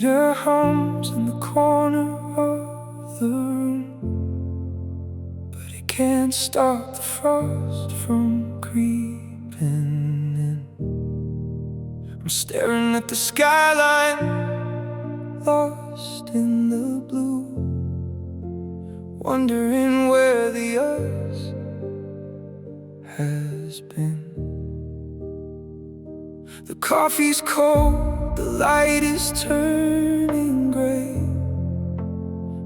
heater hums in the corner of the room, but it can't stop the frost from creeping in. I'm staring at the skyline, lost in the blue, wondering where the earth has been. The coffee's cold, the light is turning gray,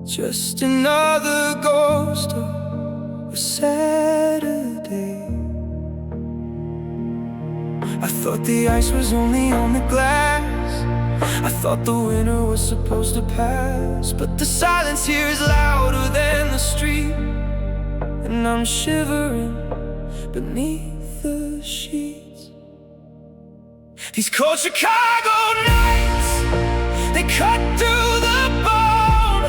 just another ghost of a Saturday. I thought the ice was only on the glass, I thought the winter was supposed to pass, but the silence here is louder than the street, and I'm shivering beneath the sheets. These cold Chicago nights, they cut through the bone,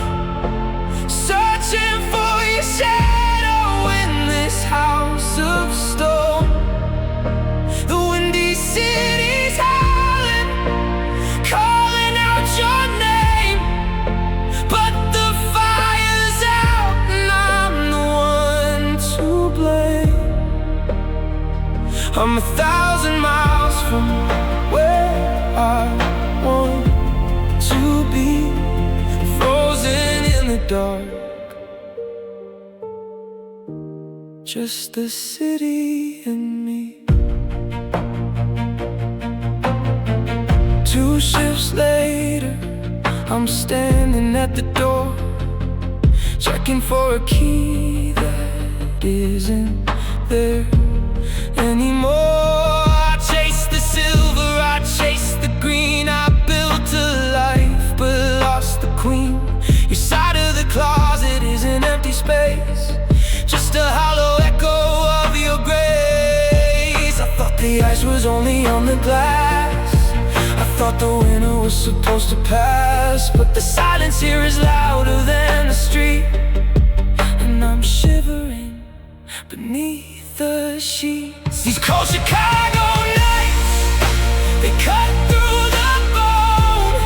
searching for your shadow in this house of stone. The windy city's howling, calling out your name, but the fire's out and I'm the one to blame. I'm 1,000 miles from where I want to be, frozen in the dark, just the city and me. 2 shifts later, I'm standing at the door, checking for a key that isn't there anymore. I chased the silver, I chased the green, I built a life but lost the queen. Your side of the closet is an empty space, just a hollow echo of your grace. I thought the ice was only on the glass, I thought the winter was supposed to pass, but the silence here is louder than the street, and I'm shivering beneath the sheets. These cold Chicago nights, they cut through the bone,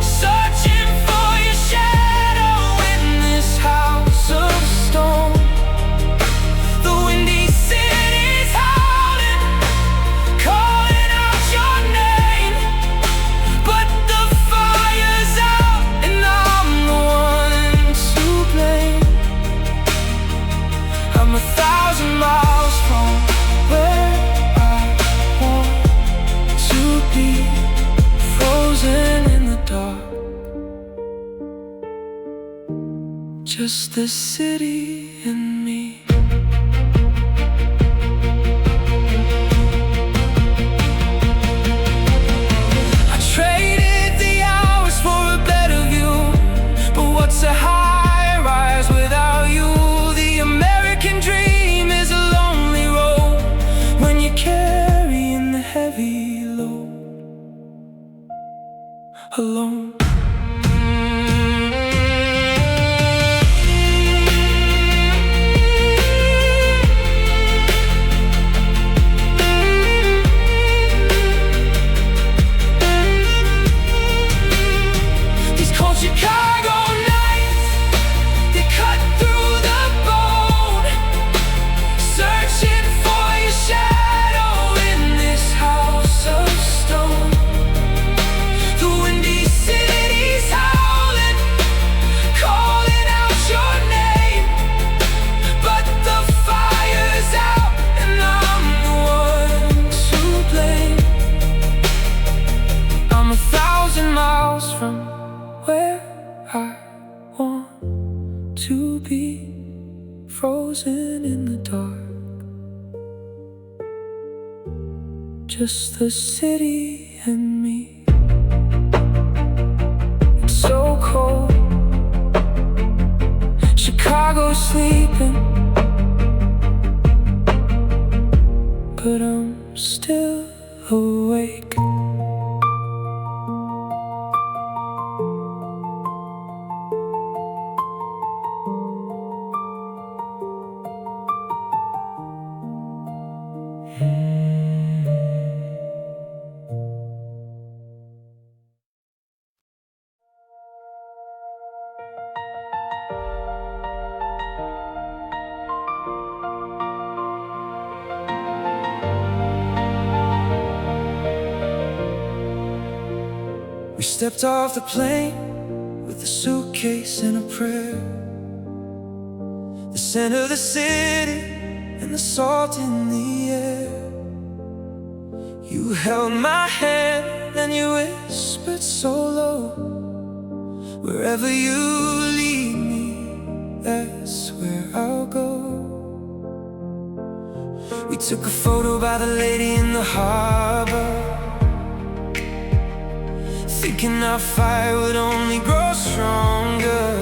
searching for your shadow in this house of stone. The windy city's howling, calling out your name, but the fire's out and I'm the one to blame. I'm 1,000 miles from where I want to be, frozen in the dark, just the city and me. I traded the hours for a better view, but what's a high-rise without you? The American dream is a lonely road when you're carrying the heavy load alone. These cold Chicago nights, they cut through the bone, searching for your shadow in this house of stone. The windy city's howling, calling out your name, but the fire's out and I'm the one to blame. I'm 1,000 miles from where I want to be, frozen in the dark, just the city and me. It's so cold, Chicago's sleeping, but I'm still awake. stepped off the plane with a suitcase and a prayer. The scent of the city and the salt in the air. You held my hand and you whispered so low, wherever you lead me, that's where I'll go. We took a photo by the lady in the harbor, thinking our fire would only grow stronger.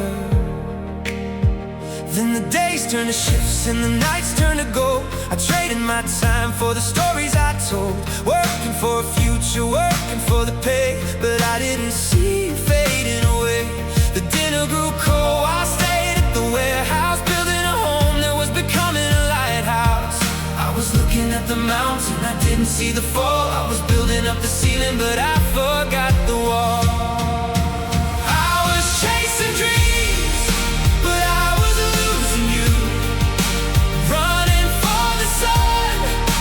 Then the days turn to shifts and the nights turn to gold. I traded my time for the stories I told, working for a future, working for the pay, but I didn't see you fading away. The dinner grew cold, I stayed at the warehouse, building a home that was becoming a lighthouse. I was looking at the mountain, I didn't see the fall. I was building up the ceiling, but I forgot the wall. I was chasing dreams, but I was losing you. Running for the sun,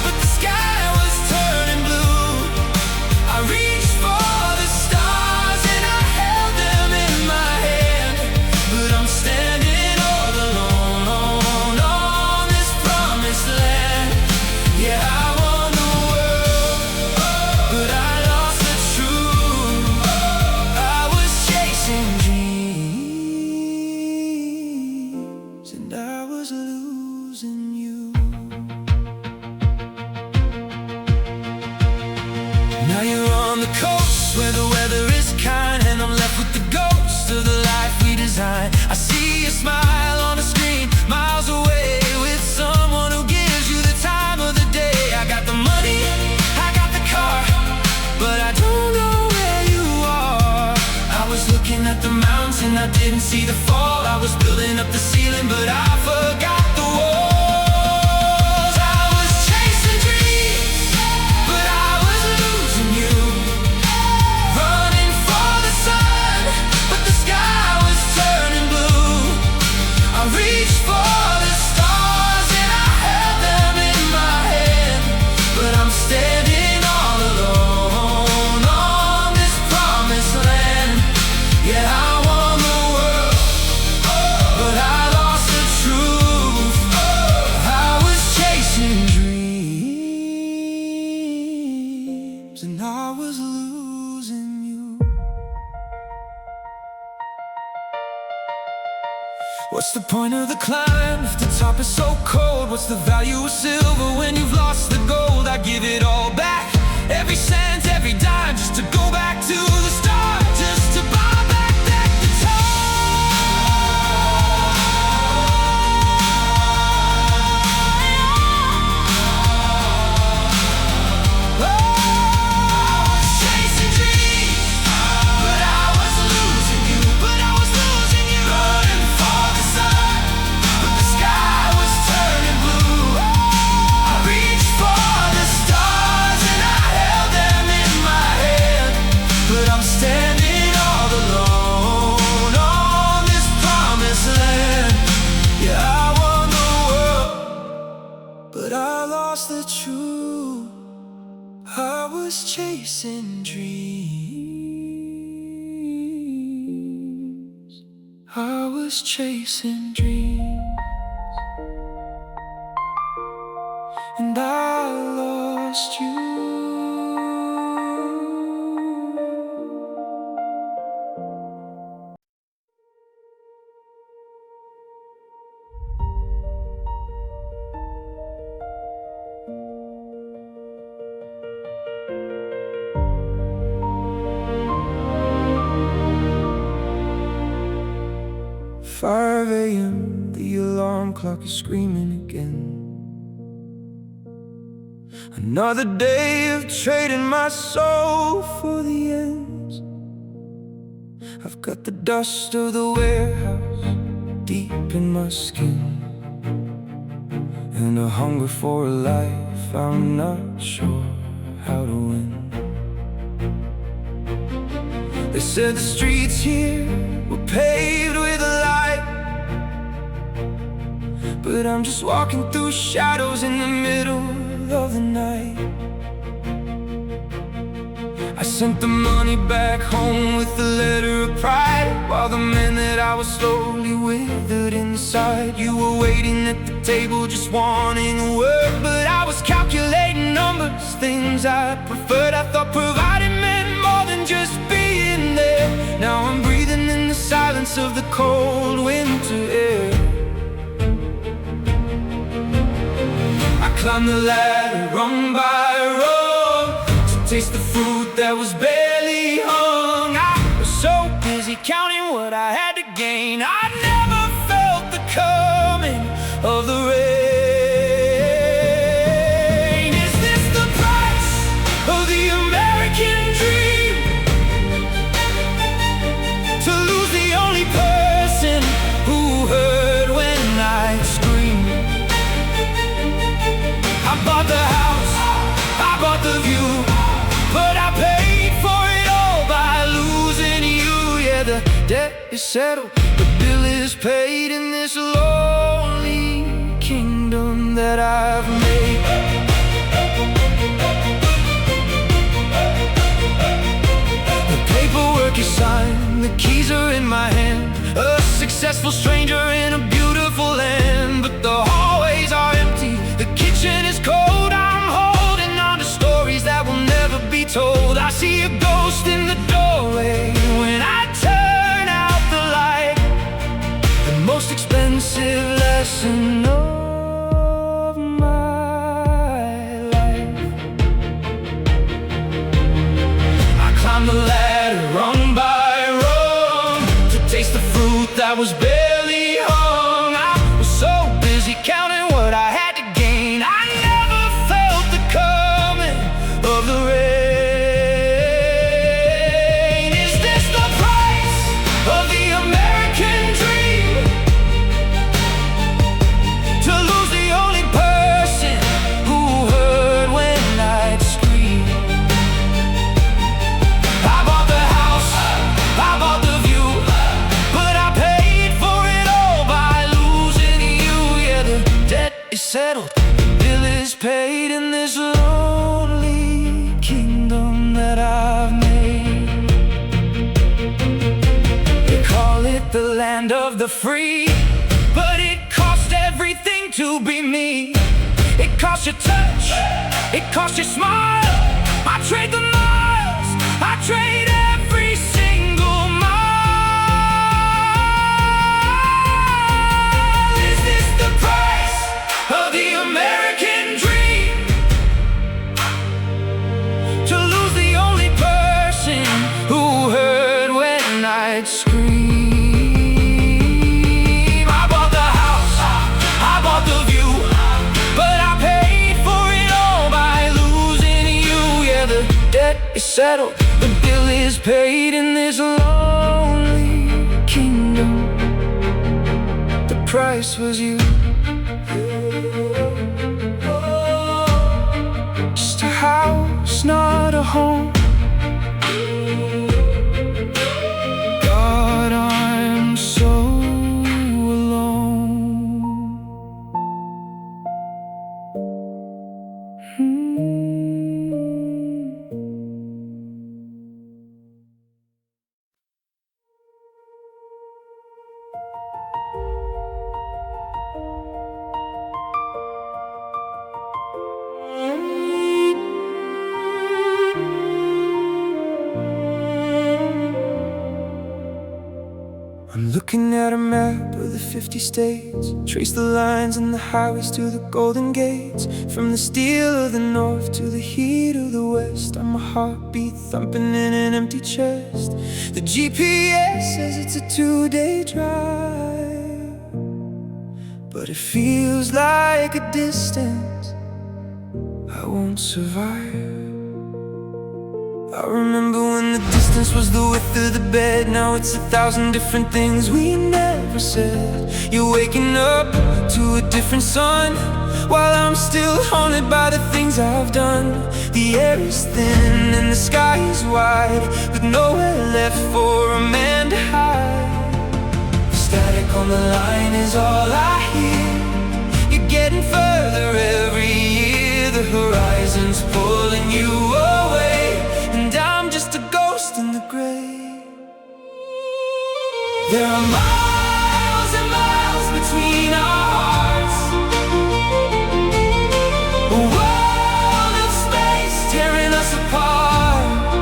but the sky was turning blue. I reached for the stars and I held them in my hand, but I'm standing all alone on this promised land. Yeah, I won the world, but I lost the truth. I was chasing dreams, and I was losing you. Now you're on the coast where the weather is kind, and I'm left with the ghost of the life we designed. I see a smile on a screen, miles away, with someone who gives you the time of the day. I got the money, I got the car, but I don't know where you are. I was looking at the mountain, I didn't see the fall. I was building up the ceiling, but I forgot the walls. I was chasing dreams, but I was losing you. Running for the sun, but the sky was turning blue. I reached for the stars and I held them in my hand, but I'm standing all alone on this promised land. Yeah, I won the world, but I lost the truth. I was chasing dreams, and I was losing you. What's the point of the climb if the top is so cold? What's the value of silver when you've lost the gold? I give it all back, every cent, every dime, just to go back to the start, just to buy back that chasing dreams, but I was losing you. Running for the sun, but the sky was turning blue. I reached for the stars and I held them in my hand, but I'm standing all alone on this promised land. Yeah, I won the world, but I lost the truth. I was chasing dreams. I was chasing dreams, and I lost you. Five a.m., the alarm clock is screaming again. Another day of trading my soul for the ends. I've got the dust of the warehouse deep in my skin, and a hunger for a life I'm not sure how to win. They said the streets here were paved with a light, but I'm just walking through shadows in the middle of the night. I sent the money back home with a letter of pride, while the man that I was slowly withered inside. You were waiting at the table just wanting a word, but I was calculating numbers, things I preferred. I thought providing meant more than just being there. Now I'm breathing in the silence of the cold winter air. I climbed the ladder rung by rung to taste the fruit that was barely hung. I was so busy counting what I had to gain, I never felt the coming of the rain. Is this the price of the American dream? To lose the only person who heard when I screamed. I bought the house, I bought the view, but I paid for it all by losing you. Yeah, the debt is settled, the bill is paid in this lonely kingdom that I've made. The paperwork is signed, the keys are in my hand, a successful stranger in a beautiful land. But the hallways are empty, the kitchen is cold. I'm holding on to stories that will never be told. I see a ghost in the doorway when I turn out the light. The most expensive lesson of my life. I climbed the ladder rung by rung to taste the fruit that was barely hung. I was so busy counting what I had to gain, I never felt the coming of the rain. Is this the price of the American dream? To lose the only person who heard when I'd scream. I bought the house, I bought the view, but I paid for it all by losing you. Yeah, the debt is settled, the bill is paid in this lonely kingdom that I've made. They call it the land of the free, but it cost everything to be me. It cost your touch, it cost your smile. I trade the miles, I trade every single mile. Is this the price of the American dream? To lose the only person who heard when I'd scream. I bought the house, I bought the view, but I paid for it all by losing you. Yeah, the debt is settled, the bill is paid in this lonely kingdom. The price was you. Just a house, not a home. God, I'm so alone. I'm looking at a map of the 50 states, trace the lines and the highways to the golden gates, from the steel of the north to the heat of the west. I'm a heartbeat thumping in an empty chest. The GPS says it's a 2-day drive, but it feels like a distance I won't survive. I remember when the distance was the width of the bed. Now it's 1,000 different things we never said. You're waking up to a different sun, while I'm still haunted by the things I've done. The air is thin and the sky is wide, with nowhere left for a man to hide. The static on the line is all I hear. You're getting further every year. The horizon's pulling you away, and I'm just There are miles and miles between our hearts, a world of space tearing us apart.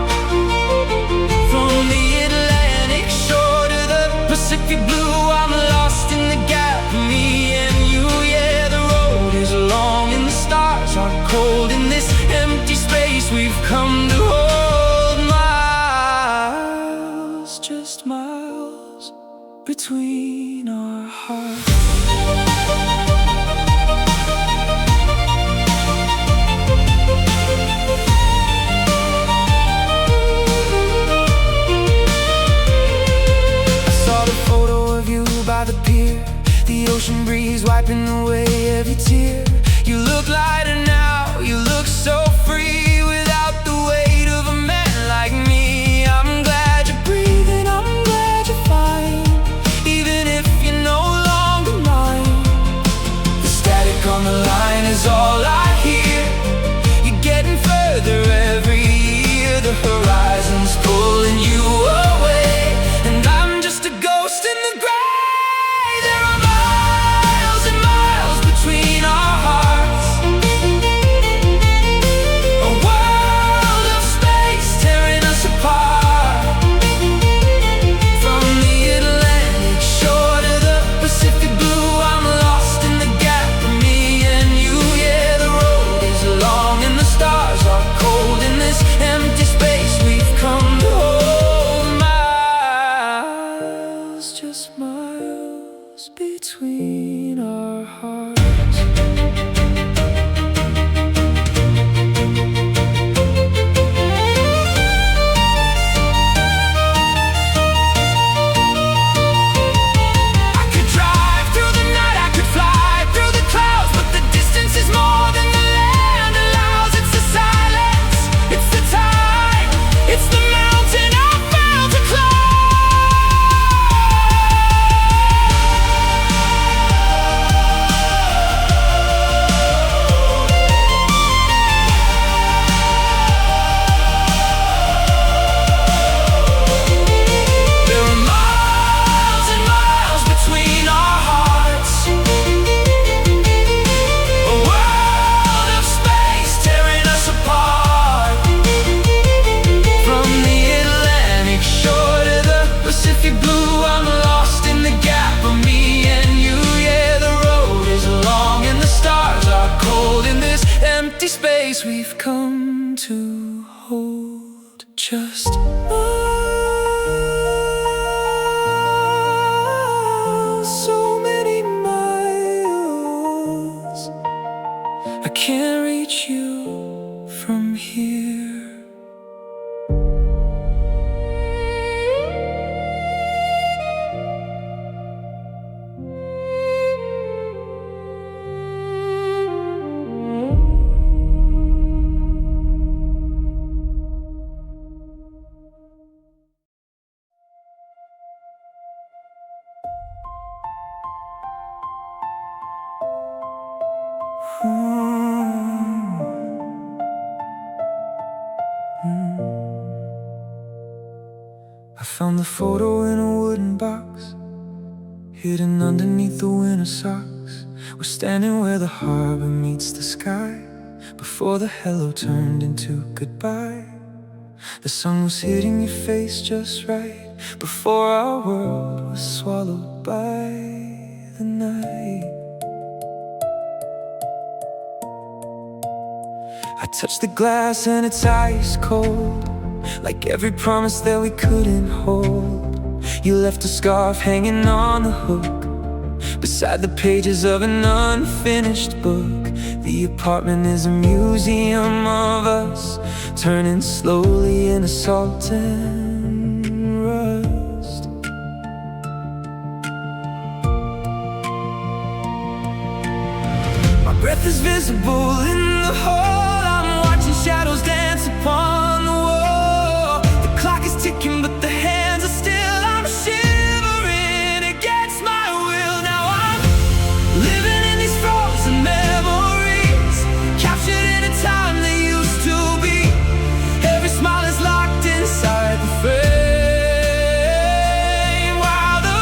From the Atlantic shore to the Pacific blue, I'm lost in the gap, me and you. Yeah, the road is long and the stars are cold in this empty space we've come to hold. Miles, just miles between our hearts. I saw the photo of you by the pier, the ocean breeze wiping away every tear. You look lighter now, you look so free, without the weight of a man like me. I'm glad you're breathing, I'm glad you're fine, even if you're no longer mine. The static on the line is all I hear. You're getting further every year. The horizon's pulling you away, and I'm just a ghost in the gray. There are miles and miles between our hearts, a world of space tearing us apart. From the Atlantic shore to the Pacific blue, I'm lost in the gap of me and you. Yeah, the road is long and the stars are cold in this empty space we've come to hold. Miles, just miles between our hearts. I could drive through the night, I could fly through the clouds, but the distance is more than the land allows. It's the silence, it's the time, it's the mountain I failed to There are miles and miles between our hearts, a world of space tearing us apart. From the Atlantic shore to the Pacific blue, I'm lost in the gap of me and you. Yeah, the road is long and the stars are cold in this empty space we've come to hold. Just miles, so many miles. I can't reach you from here. I found the photo in a wooden box, hidden underneath the winter socks. We're standing where the harbor meets the sky, before the hello turned into goodbye. The sun was hitting your face just right, before our world was swallowed by the night. I touched the glass and it's ice cold, like every promise that we couldn't hold. You left a scarf hanging on the hook, beside the pages of an unfinished book. The apartment is a museum of us, turning slowly into salt and rust. My breath is visible in the hall, I'm watching shadows dance upon the wall. The clock is ticking but the hands are still. I'm shivering against my will. Now I'm living in these frozen memories, captured in a time that used to be. Every smile is locked inside the frame, while the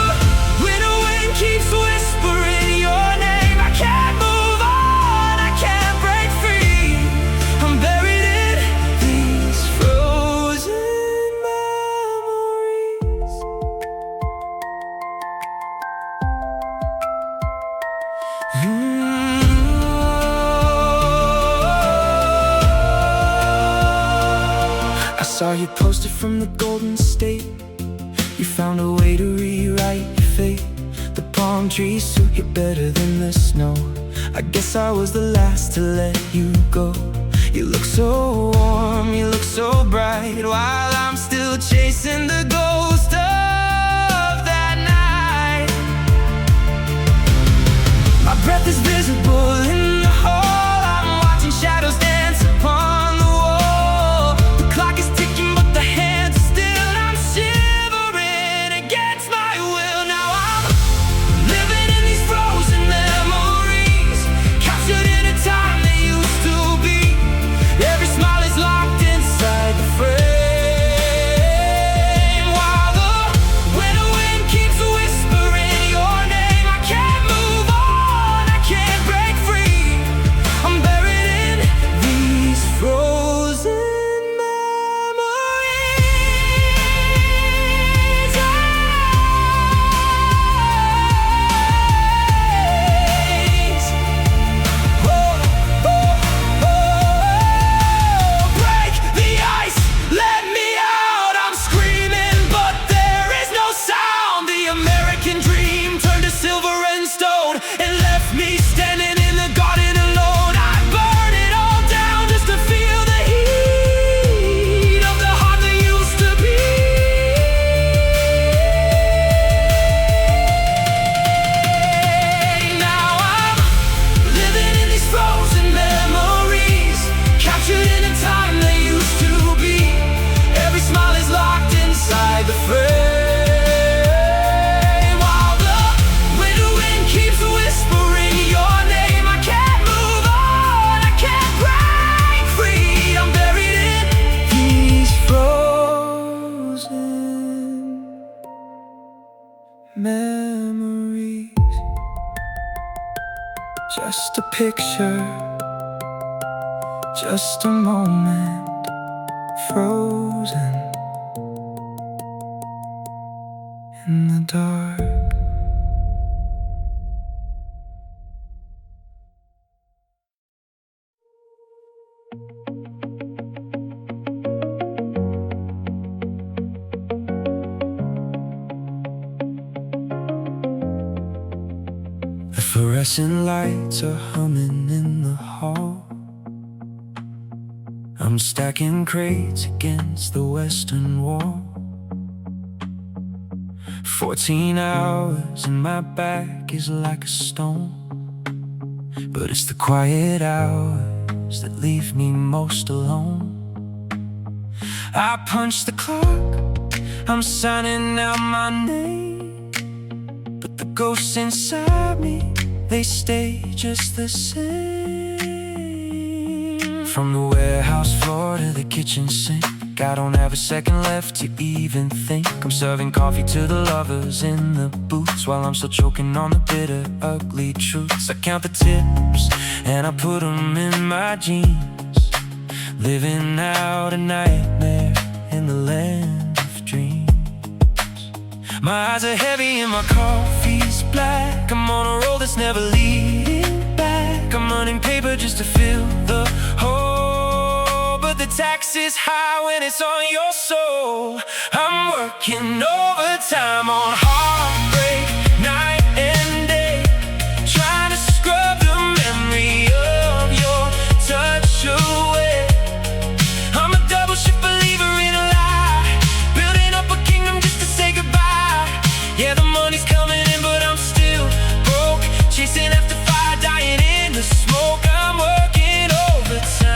from the Golden State. You found a way to rewrite your fate. The palm trees suit you better than the snow. I guess I was the last to let you go. You look so warm, you look so bright, while I'm still chasing the ghost of that night. My breath is visible in the hall. I'm watching shadows dance upon the wall. The clock is ticking but the hands are still. I'm shivering against my will. Now I'm living in these frozen memories, captured in a time that used to be. Every smile is locked inside the frame, while the winter wind keeps whispering your name. I can't move on, I can't break free. I'm buried in these frozen memories. Oh, oh, oh. Break the ice, let me out. I'm screaming, but there is no sound. The American dream turned to silver and stone and left me standing in the garden alone. I burn it all down just to feel the heat of the heart that used to be. Now I'm living in these frozen memories, captured in a time that used to be. Every smile is locked inside the frame, while the winter wind keeps whispering your name. I can't move on, I can't break free. I'm buried in these frozen memories. Just a picture, just a moment, frozen in the dark. The fluorescent lights are humming in the hall. I'm stacking crates against the western wall. 14 hours and my back is like a stone, but it's the quiet hours that leave me most alone. I punch the clock, I'm signing out my name, but the ghosts inside me, they stay just the same. From the warehouse floor to the kitchen sink, I don't have a second left to even think. I'm serving coffee to the lovers in the booths, while I'm still choking on the bitter, ugly truths. I count the tips and I put them in my jeans, living out a nightmare in the land of dreams. My eyes are heavy and my coffee's black. I'm on a roll that's never leading back. I'm running paper just to fill the hole, but the tax is high when it's on your soul. I'm working overtime on heartbreak, night and day, trying to scrub the memory of your touch away. I'm a double shift believer in a lie, building up a kingdom just to say goodbye. Yeah, the money's coming in, but I'm still broke, chasing after fire, dying in the smoke. I'm working overtime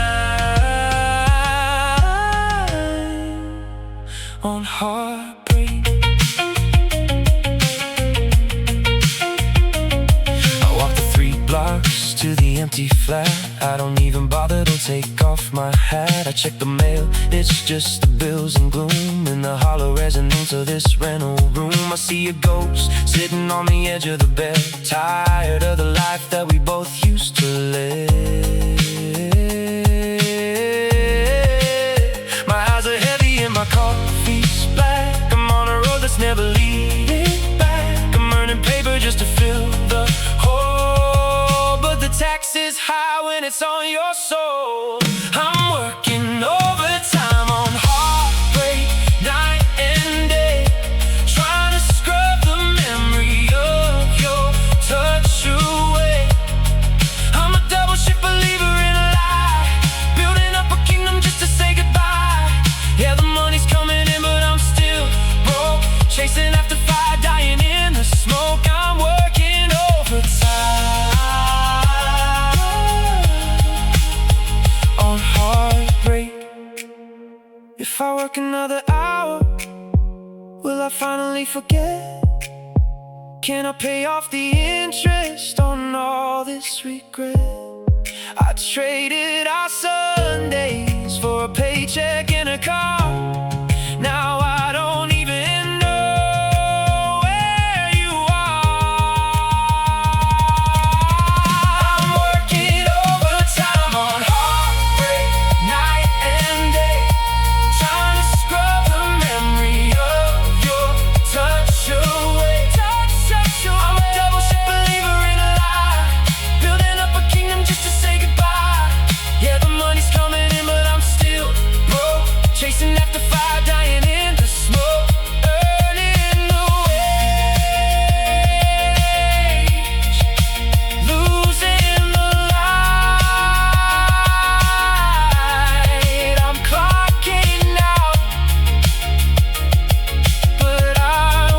on heartbreak. I walk the 3 blocks to the empty flat. I don't even bother to take off my hat. I check the mail, it's just the bills and gloom, and the hollow resonance of this rental room. I see a ghost sitting on the edge of the bed, tired of the life that we both used to live. My eyes are heavy and my coffee's black. I'm on a road that's never leading back. I'm earning paper just to fill the hole, but the tax is high when it's on your soul. I'm working overtime on heartbreak, chasing after fire, dying in the smoke. I'm working overtime on heartbreak. If I work another hour, will I finally forget? Can I pay off the interest on all this regret? I traded our Sundays for a paycheck and a car. Now I don't even know where you are. I'm working overtime on heartbreak, night and day, trying to scrub the memory of your touch away. I'm a double shit believer in a lie, building up a kingdom just to say goodbye. Yeah, the money's coming in, but I'm still broke, chasing after fire, dying in the smoke, earning the wage, losing the light. I'm clocking out, but I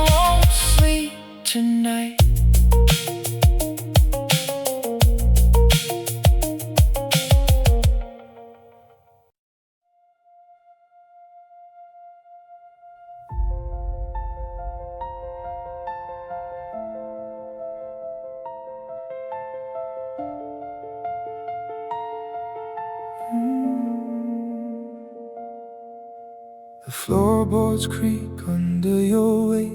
won't sleep tonight. The floorboards creak under your weight.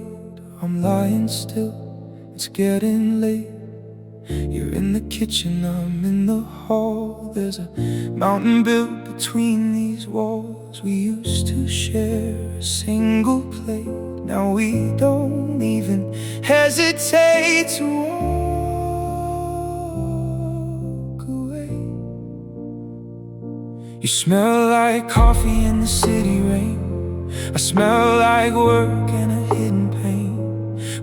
I'm lying still, it's getting late. You're in the kitchen, I'm in the hall. There's a mountain built between these walls. We used to share a single plate. Now we don't even hesitate to walk away. You smell like coffee in the city rain. I smell like work and a hidden pain.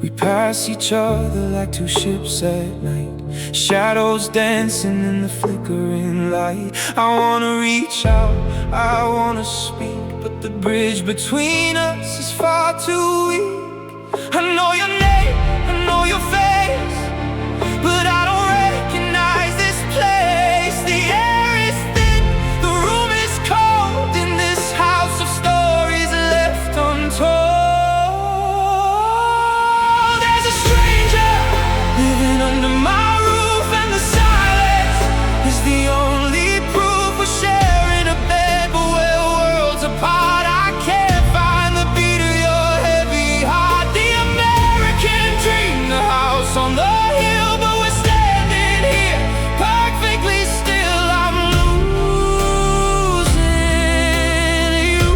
We pass each other like two ships at night, shadows dancing in the flickering light. I wanna reach out, I wanna speak, but the bridge between us is far too weak. I know your name, I know your face, but I don't recognize this place. The air is thin, the room is cold, in this house of stories left untold. There's a stranger living under my roof, and the silence is the only proof. We're sharing a bed, but we're worlds apart. I can't find the beat of your heavy heart. The American dream, the house on the hill, but we're standing here perfectly still. I'm losing you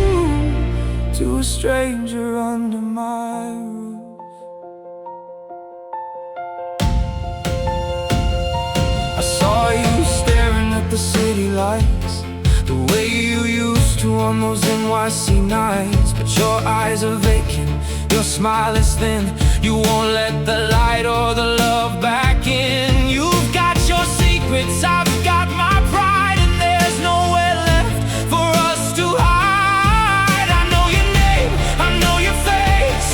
to a stranger under my roof. I saw you staring at the city lights, the way you used to on those NYC nights. But your eyes are vacant, your smile is thin. You won't let the light or the love back in. You've got your secrets, I've got my pride, and there's nowhere left for us to hide. I know your name, I know your face,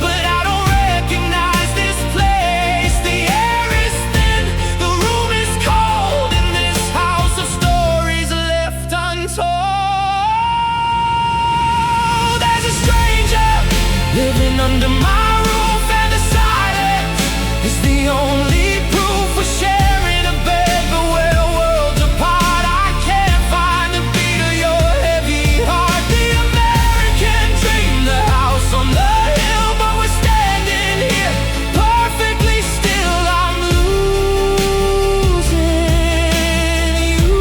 but I don't recognize this place. The air is thin, the room is cold, in this house of stories left untold. There's a stranger living under my roof, and the silence is the only proof. We're sharing a bed, but we're worlds apart. I can't find the beat of your heavy heart. The American dream, the house on the hill, but we're standing here perfectly still. I'm losing you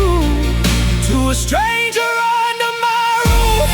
to a stranger under my roof.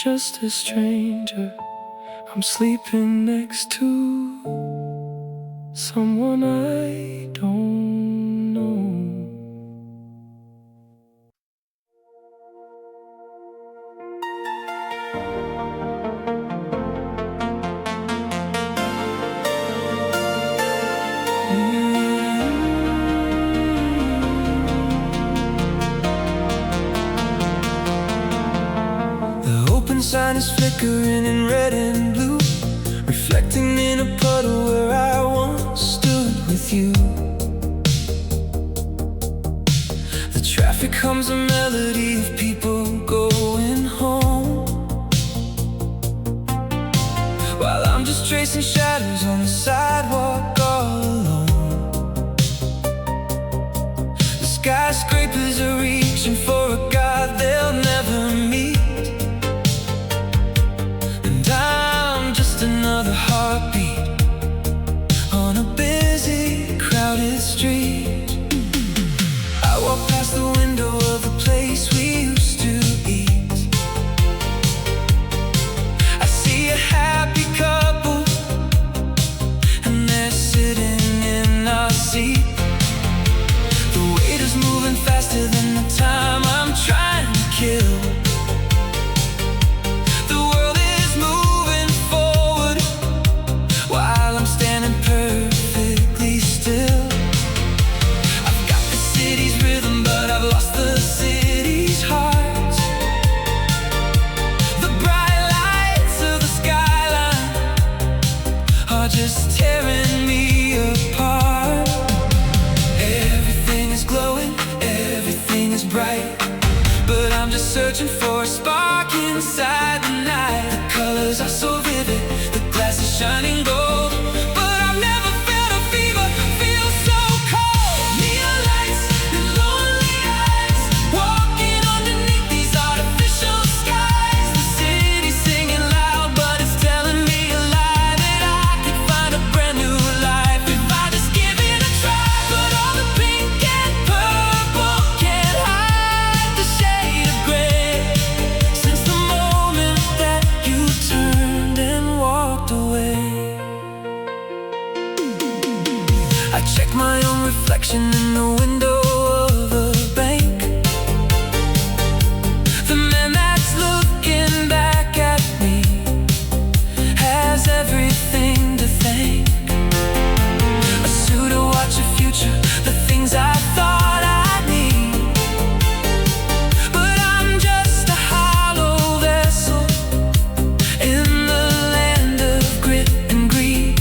just a stranger. I'm sleeping next to someone I don't know. The open sign is flickering in red and blue, reflecting in a puddle where I once stood with you. The traffic hums a melody of people going home, while I'm just tracing shadows on the sidewalk all alone. The skyscrapers are reaching for a God they'll never meet, and I'm just another heartbeat on a busy, crowded street. I walk past the window of the place we used to eat. I see a happy couple, and they're sitting in our seat. The waiter's moving faster than the time I'm trying to kill. The world is moving forward while I'm standing perfectly still. I've got the city's rhythm, but I've lost the city's heart. The bright lights of the skyline are just tearing me apart. Everything is glowing, everything is bright, but I'm just searching for a spark inside the night. The colors are so vivid, the glass is shining gold, but I've never felt a fever feel so cold. Neon lights and lonely eyes, walking underneath these artificial skies. The city's singing loud, but it's telling me a lie, that I could find a brand new life if I just give it a try. But all the pink and purple can't hide the shade of gray, since the moment that you turned and walked away. I check my own reflection in the window of a bank. The man that's looking back at me has everything to thank. A suit, a watch, a future, the things I thought I'd need. But I'm just a hollow vessel in the land of grit and greed.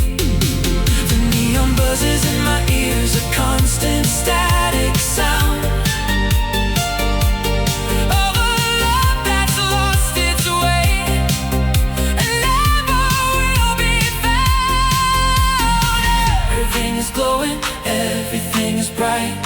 The neon buzzes in my ears, a constant static sound of a love that's lost its way and never will be found. Everything is glowing, everything is bright,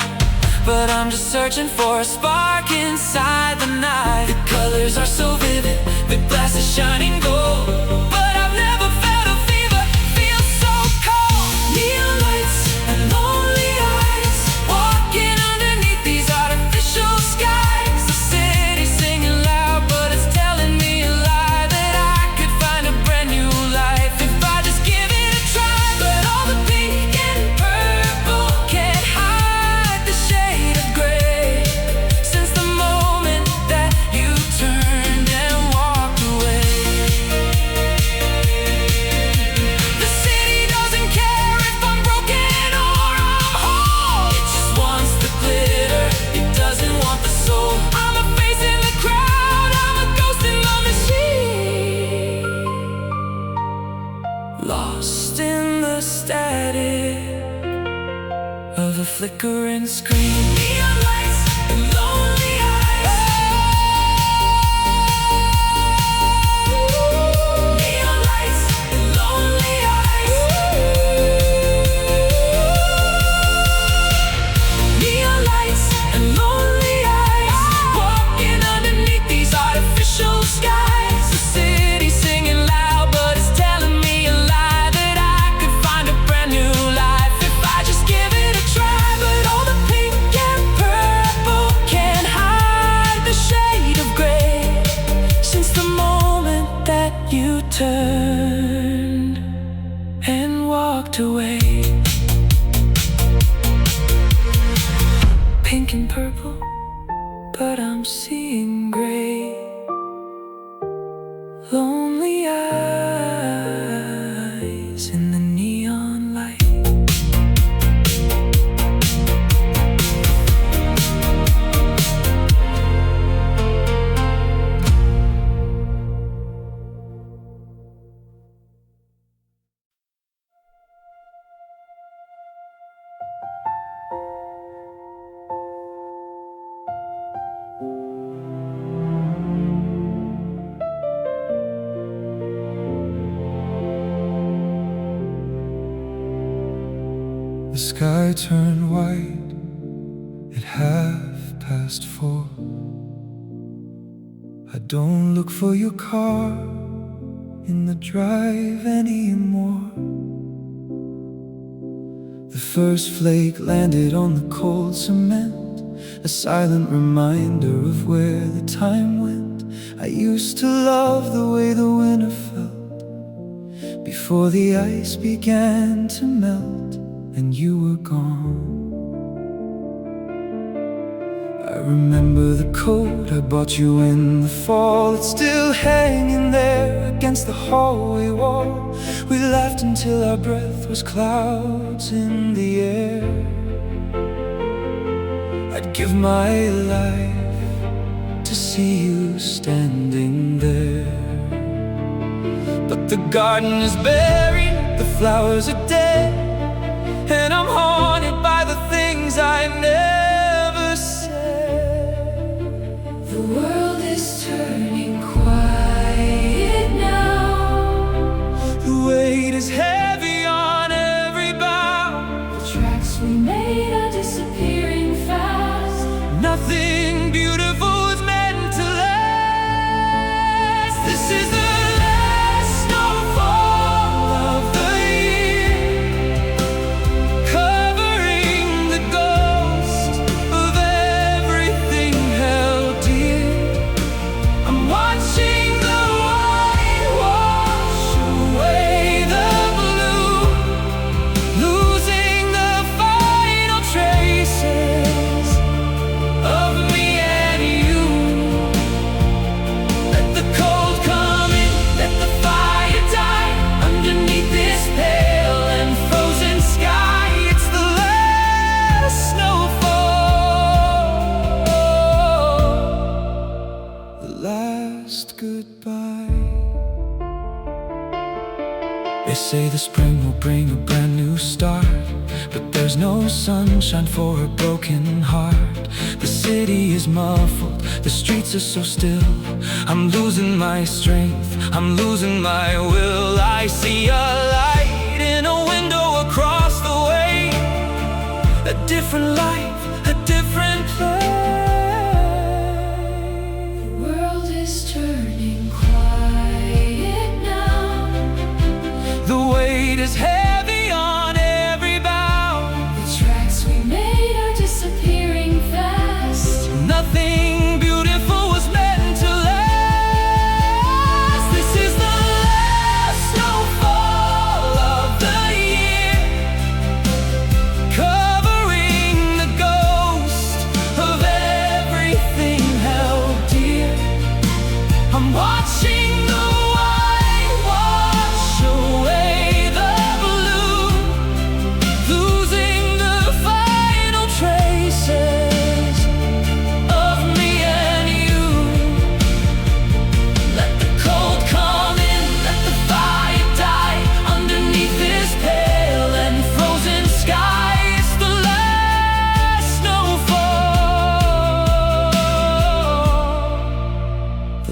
but I'm just searching for a spark inside the night. The colors are so vivid, the glass is shining gold, but I've never felt a fever feel so cold. Neon lights and lonely eyes, walking underneath these artificial skies. The city's singing loud, but it's telling me a lie, that I could find a brand new life if I just give it a try. But all the pink and purple can't hide the shade of gray, since the moment that you turned and walked away. The city doesn't care if I'm broken or I'm whole. It just wants the glitter, it doesn't want the soul. I'm a face in the crowd, I'm a ghost in the machine, lost in the static of a flickering screen. Neon lights and lonely eyes. Neon lights and lonely eyes. Neon lights and lonely eyes, walking underneath these artificial skies. The city's singing loud, but it's telling me a lie, that I could find a brand new life if I just give it a try. But all the pink and purple can't hide pink and purple, but I'm seeing gray. Lonely eyes in the neon light. The sky turned white at 4:30. I don't look for your car in the drive anymore. The first flake landed on the cold cement, a silent reminder of where the time went. I used to love the way the winter felt before the ice began to melt and you were gone. I remember the coat I bought you in the fall. It's still hanging there against the hallway wall. We laughed until our breath was clouds in the air. I'd give my life to see you standing there. But the garden is buried, the flowers are dead, and I'm haunted by the things I never said. The world is turning quiet now. The weight is heavy on every bough. The tracks we made are disappearing fast. Nothing beautiful is meant to last. This is the last snowfall of the year, covering the ghost of everything held dear. I'm watching the white wash away the blue, losing the final traces of me and you. Let the cold come in, let the fire die underneath this pale and frozen sky. It's the last snowfall, the last goodbye. They say the spring will bring a brand new start, but there's no sunshine for a broken heart. The city is muffled, the streets are so still. I'm losing my strength, I'm losing my will. I see a light in a window across the way, a different life, a different place. The world is turning quiet now. The weight is heavy on every bough. The tracks we made are disappearing fast. Nothing beautiful was meant to last. This is the last snowfall of the year, covering the ghost of everything held dear. I'm watching the white wash away the blue, losing the final traces of me and you. Let the cold come in, let the fire die underneath this pale and frozen sky. It's the last snowfall,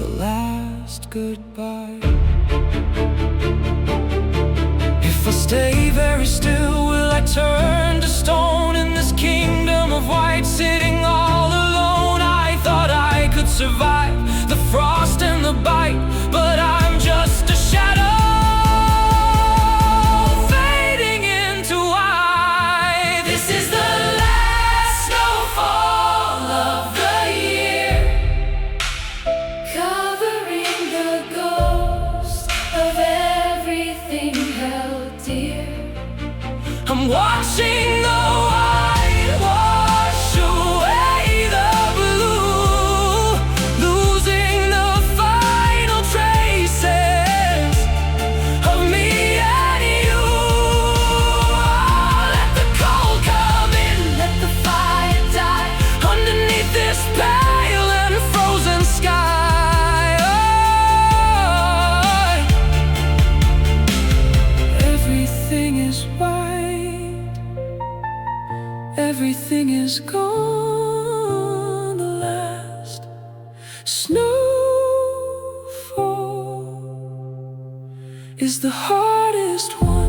the last goodbye. If I stay very still, will I turn to stone in this kingdom of white, sitting all alone? I thought I could survive the frost and the bite, but I'm just a shadow fading into white. This is the last snowfall of the year, covering the ghost of everything held dear. I'm watching the white wash away gone, the last snowfall is the hardest one.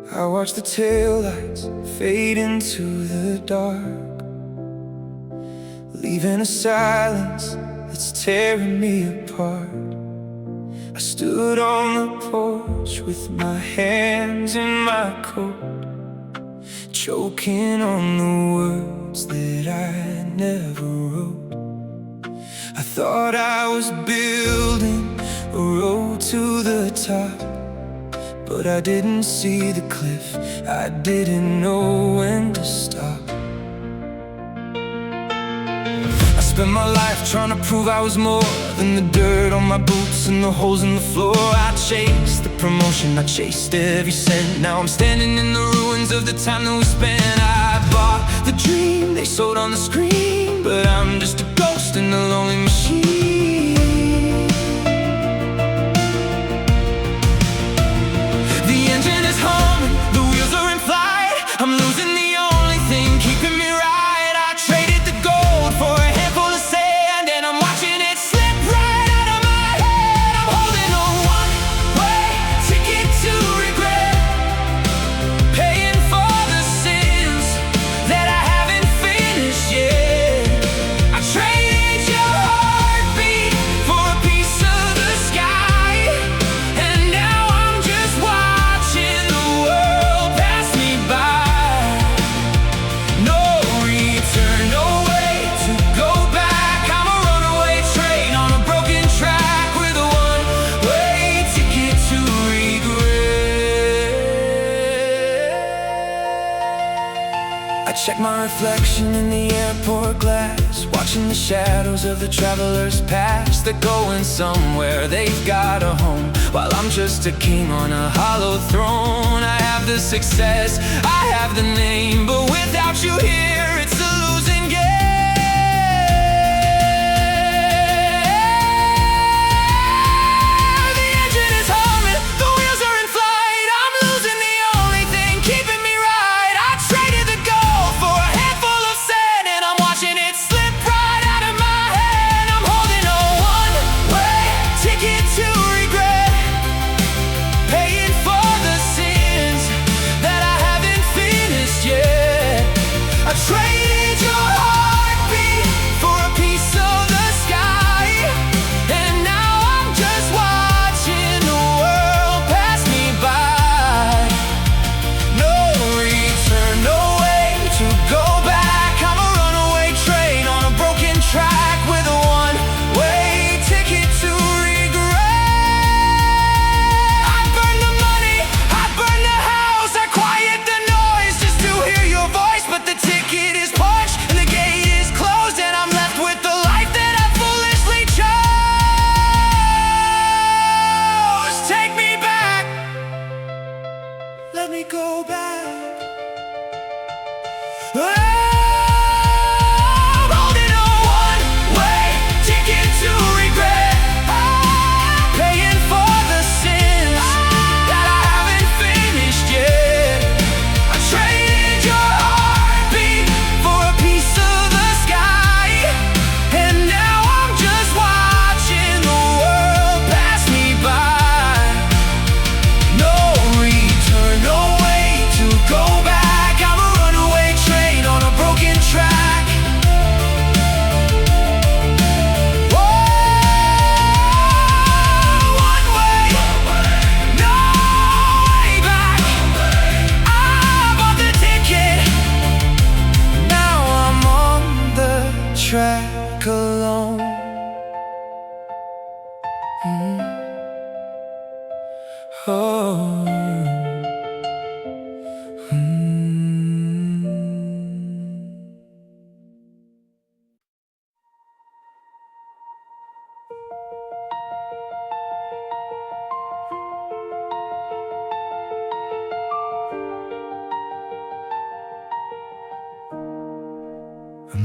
I watch the taillights fade into the dark, leaving a silence that's tearing me apart. I stood on the porch with my hands in my coat, choking on the words that I never wrote. I thought I was building a road to the top, but I didn't see the cliff, I didn't know when to stop. I spent my life trying to prove I was more than the dirt on my boots and the holes in the floor. I chased the promotion, I chased every cent. Now I'm standing in the ruins of the time that we spent. I bought the dream they sold on the screen, but I'm just a ghost in a lonely machine. I'm losing the only thing keeping me right. I traded the gold for a handful of sand, and I'm watching it slip right out of my hand. I'm holding a one-way ticket to regret, paying for the sins that I haven't finished yet. I traded your heartbeat for a piece of the sky, and now I'm just watching the world pass me by. Check my reflection in the airport glass, watching the shadows of the travelers pass. They're going somewhere, they've got a home, while I'm just a king on a hollow throne. I have the success, I have the name, but without you here, it's a losing game. The engine is humming, the wheels are in flight. I'm losing the only thing keeping me right. I traded the gold for a handful of sand, and I'm watching it slip right out of my hand. I'm holding a one-way ticket to regret, paying for the sins that I haven't finished yet. I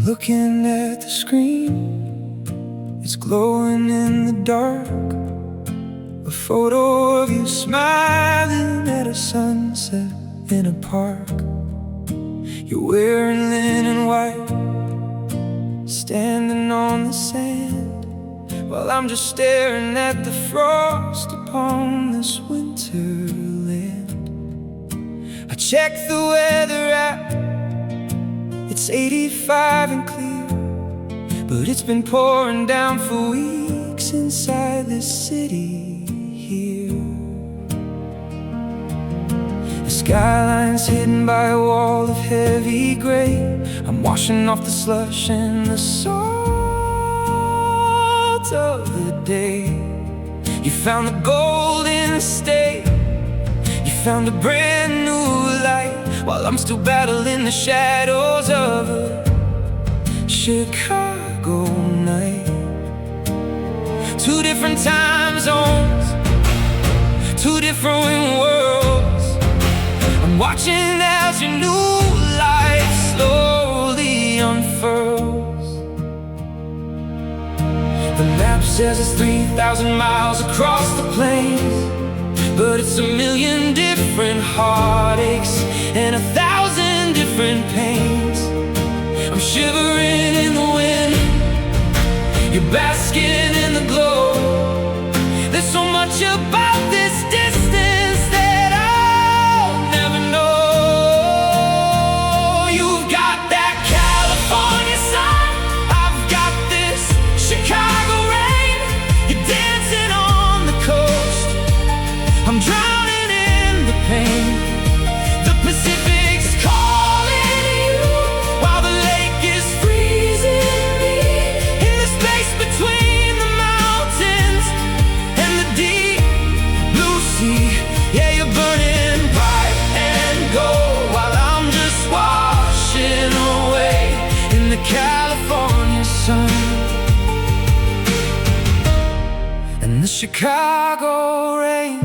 looking at the screen, it's glowing in the dark. A photo of you smiling at a sunset in a park. You're wearing linen white, standing on the sand, while I'm just staring at the frost upon this winter land. I checked the weather app, it's 85 and clear, but it's been pouring down for weeks inside this city here. The skyline's hidden by a wall of heavy gray. I'm washing off the slush and the salt of the day. You found the golden state, you found a brand new light, while I'm still battling the shadows of a Chicago night. Two different time zones, two different worlds. I'm watching as your new life slowly unfurls. The map says it's 3,000 miles across the plains, but it's a million different heartaches and 1,000 different pains. I'm shivering in the wind, you're basking in the glow. There's so much about this distance that I'll never know. You've got that California sun, I've got this Chicago rain. You're dancing on the coast, I'm drowning in the pain. The Pacific's calling you, while the lake is freezing me. In the space between the mountains and the deep blue sea. Yeah, you're burning bright and gold, while I'm just washing away in the California sun and the Chicago rain.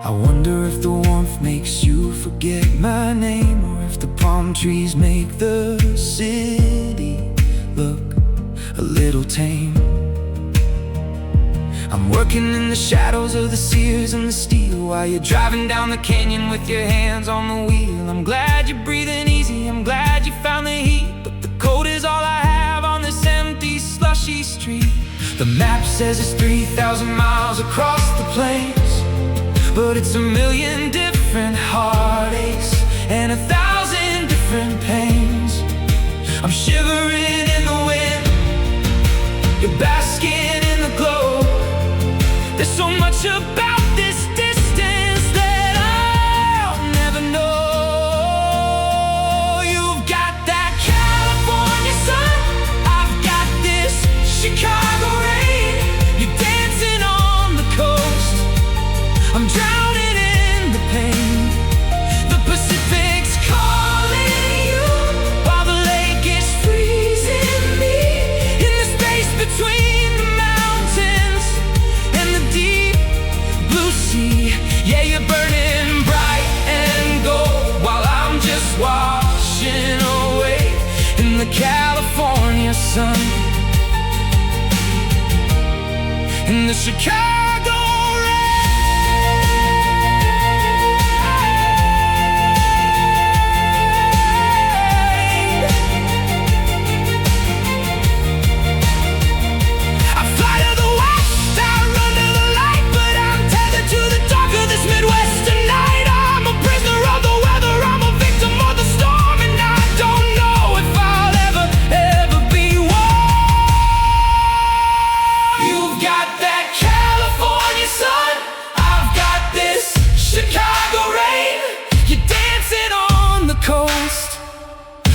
I wonder if the warmth makes you forget my name, or if the palm trees make the city look a little tame. I'm working in the shadows of the Sears and the steel, while you're driving down the canyon with your hands on the wheel. I'm glad you're breathing easy, I'm glad you found the heat, but the cold is all I have on this empty, slushy street. The map says it's 3,000 miles across the plains, but it's a million different heartaches and 1,000 different pains. I'm shivering in the wind, you're basking in the glow. There's so much about this distance that I'll never know. You've got that California sun, I've got this Chicago rain. You're dancing on the coast, I'm drowning in the pain. The Pacific's calling you, while the lake is freezing me. In the space between the mountains and the deep blue sea. Yeah, you're burning bright and gold, while I'm just washing away in the California sun in the Chicago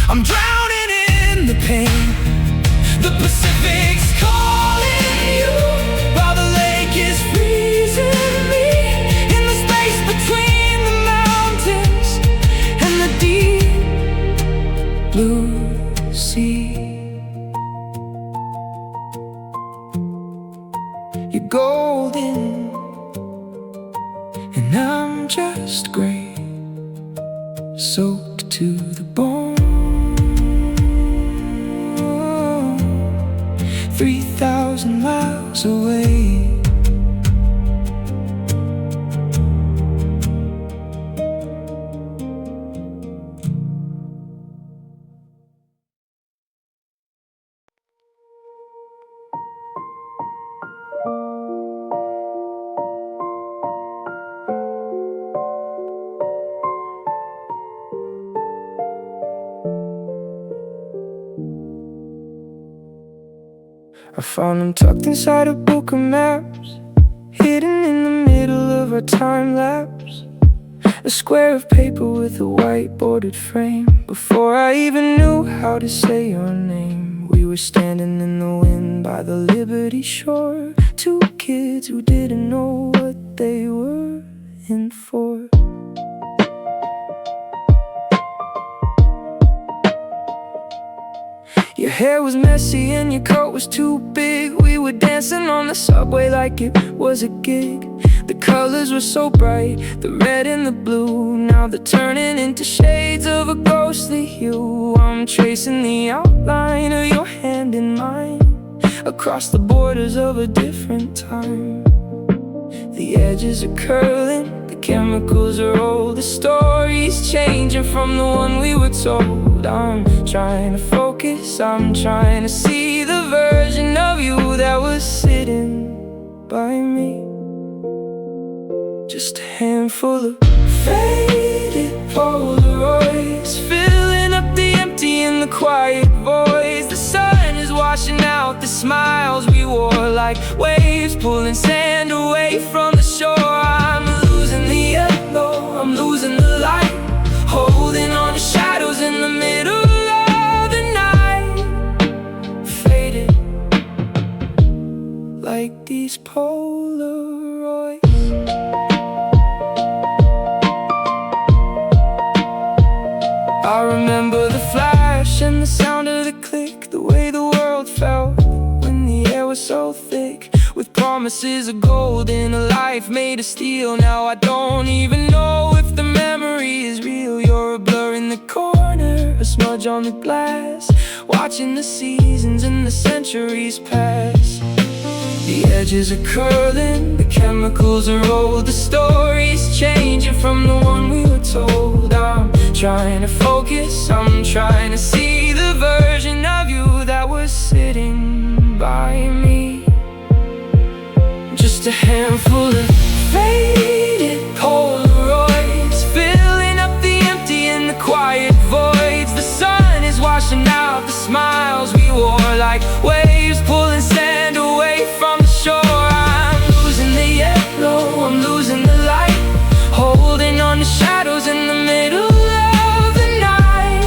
I'm drowning in the pain. The Pacific's calling you, while the lake is freezing me. In the space between the mountains and the deep blue sea. You're golden and I'm just gray. soaked to the bone. 3,000 miles away. I found them tucked inside a book of maps, hidden in the middle of our time lapse. A square of paper with a white bordered frame. Before I even knew how to say your name, we were standing in the wind by the Liberty shore. Two kids who didn't know what they were in for. Your hair was messy and your coat was too big. We were dancing on the subway like it was a gig. The colors were so bright, the red and the blue. Now they're turning into shades of a ghostly hue. I'm tracing the outline of your hand in mine, across the borders of a different time. The edges are curling, the chemicals are old, the story's changing from the one we were told. I'm trying to focus, I'm trying to see the version of you that was sitting by me. Just a handful of faded Polaroids, filling up the empty in the quiet voids. The sun is washing out the smiles we wore, like waves pulling sand away from the shore. I'm losing the yellow, I'm losing the light, holding on to shadows in the middle of the night. Faded like these Polaroids. I remember the flash and the sound of the click, the way the world felt when the air was so thick, with promises of gold in a life made of steel. Now I don't even know if the memory is real. You're a blur in the corner, a smudge on the glass, watching the seasons and the centuries pass. The edges are curling, the chemicals are old, the story's changing from the one we were told. I'm trying to focus, I'm trying to see the version of you that was sitting by me. Just a handful of faded Polaroids, filling up the empty in the quiet voids. The sun is washing out the smiles we wore, like waves pulling sand away from the shore. I'm losing the yellow, I'm losing the light, holding on to shadows in the middle of the night.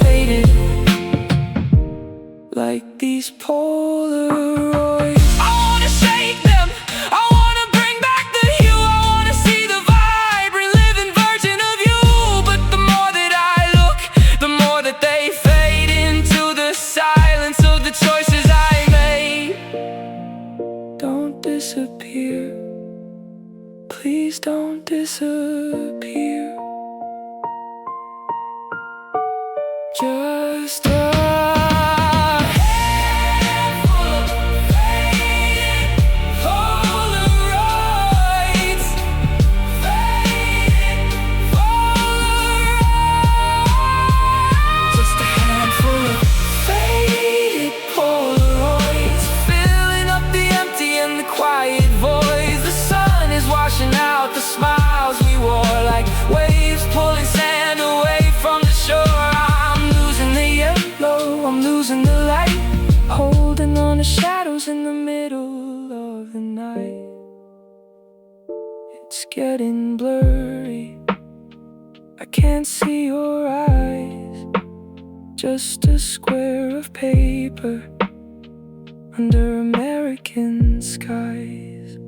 Faded like these Polaroids. I wanna shake them, I wanna bring back the hue, I wanna see the vibrant living version of you. But the more that I look, the more that they fade into the silence of the choices I made. Don't disappear, please don't disappear. Just a handful of faded Polaroids, faded Polaroids. Just a handful of faded Polaroids, filling up the empty and the quiet voids. The sun is washing out the smiles we wore, like waves pulling sand away from the shore. I'm losing the yellow, I'm losing the light, holding on to shadows in the middle of the night. It's getting blurry, I can't see your eyes. Just a square of paper under American skies.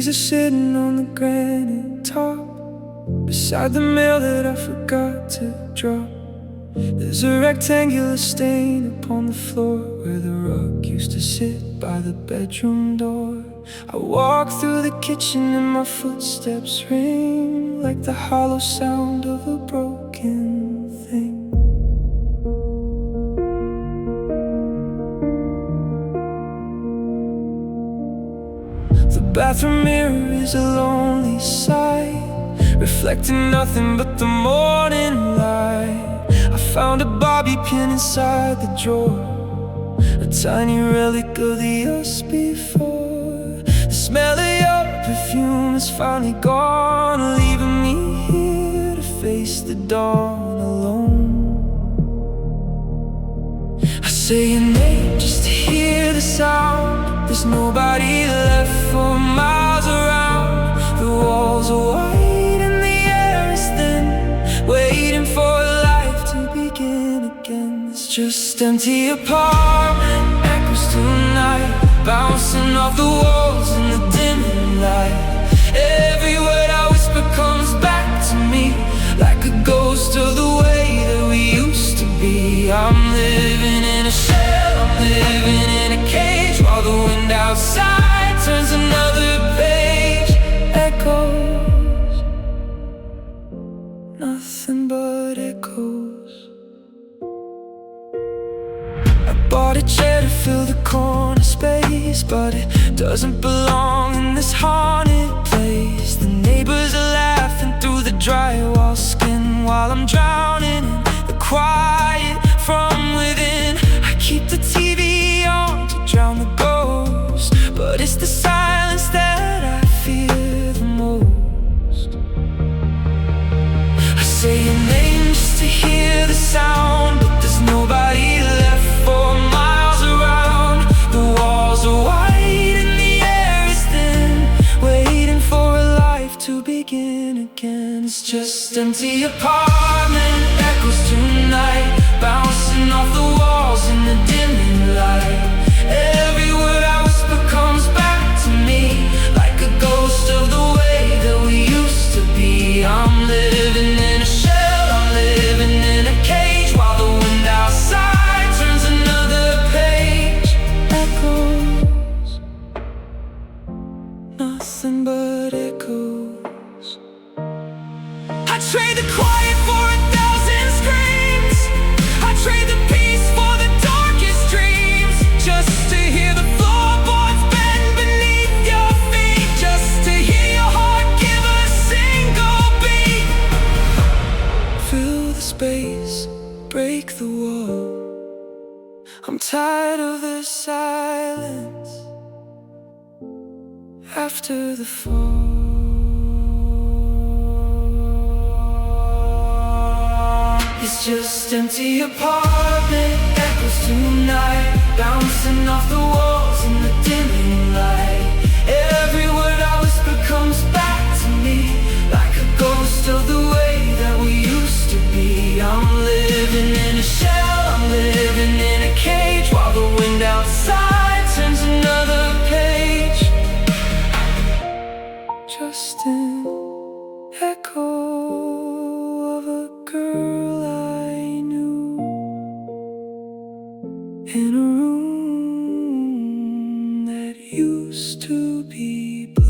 keys are sitting on the granite top, beside the mail that I forgot to drop. There's a rectangular stain upon the floor where the rug used to sit by the bedroom door. I walk through the kitchen and my footsteps ring like the hollow sound of a broken thing. The bathroom mirror is a lonely sight, reflecting nothing but the morning light. I found a bobby pin inside the drawer, a tiny relic of the us before. The smell of your perfume is finally gone, leaving me here to face the dawn alone. I say your name just to hear the sound. There's nobody left for miles around. The walls are white and the air is thin, waiting for life to begin again. It's just empty apartment echoes tonight, bouncing off the walls in the dimming light. Every word I whisper comes back to me like a ghost of the way that we used to be. I'm living in a shell, I'm living in a cage, while the wind outside turns another page. Echoes, nothing but echoes. I bought a chair to fill the corner space, but it doesn't belong in this haunted place. The neighbors are laughing through the drywall skin while I'm drowning in the quiet from within. I keep the TV on to drown the ghost, but it's the silence that I fear the most. I say your name just to hear the sound, but there's nobody left for miles around. The walls are white and the air is thin, waiting for a life to begin again. It's just empty apartment echoes tonight, bouncing off the walls in the dimming light. Every word I whisper comes back to me like a ghost of the way that we used to be. I'm living in a shell, I'm living in a cage, while the wind outside turns another page. Echoes, nothing but echoes. I trade the quiet for 1,000 screams, I trade the peace for the darkest dreams, just to hear the floorboards bend beneath your feet, just to hear your heart give a single beat. Fill the space, break the wall. I'm tired of the silence after the fall. It's just empty apartment echoes tonight, bouncing off the walls in the dimming light. Every word I whisper comes back to me like a ghost of the way that we used to be. I'm living in a shell, I'm living in a cage, while the wind outside turns another page. Just an echo of a girl I knew in a room that used to be blue.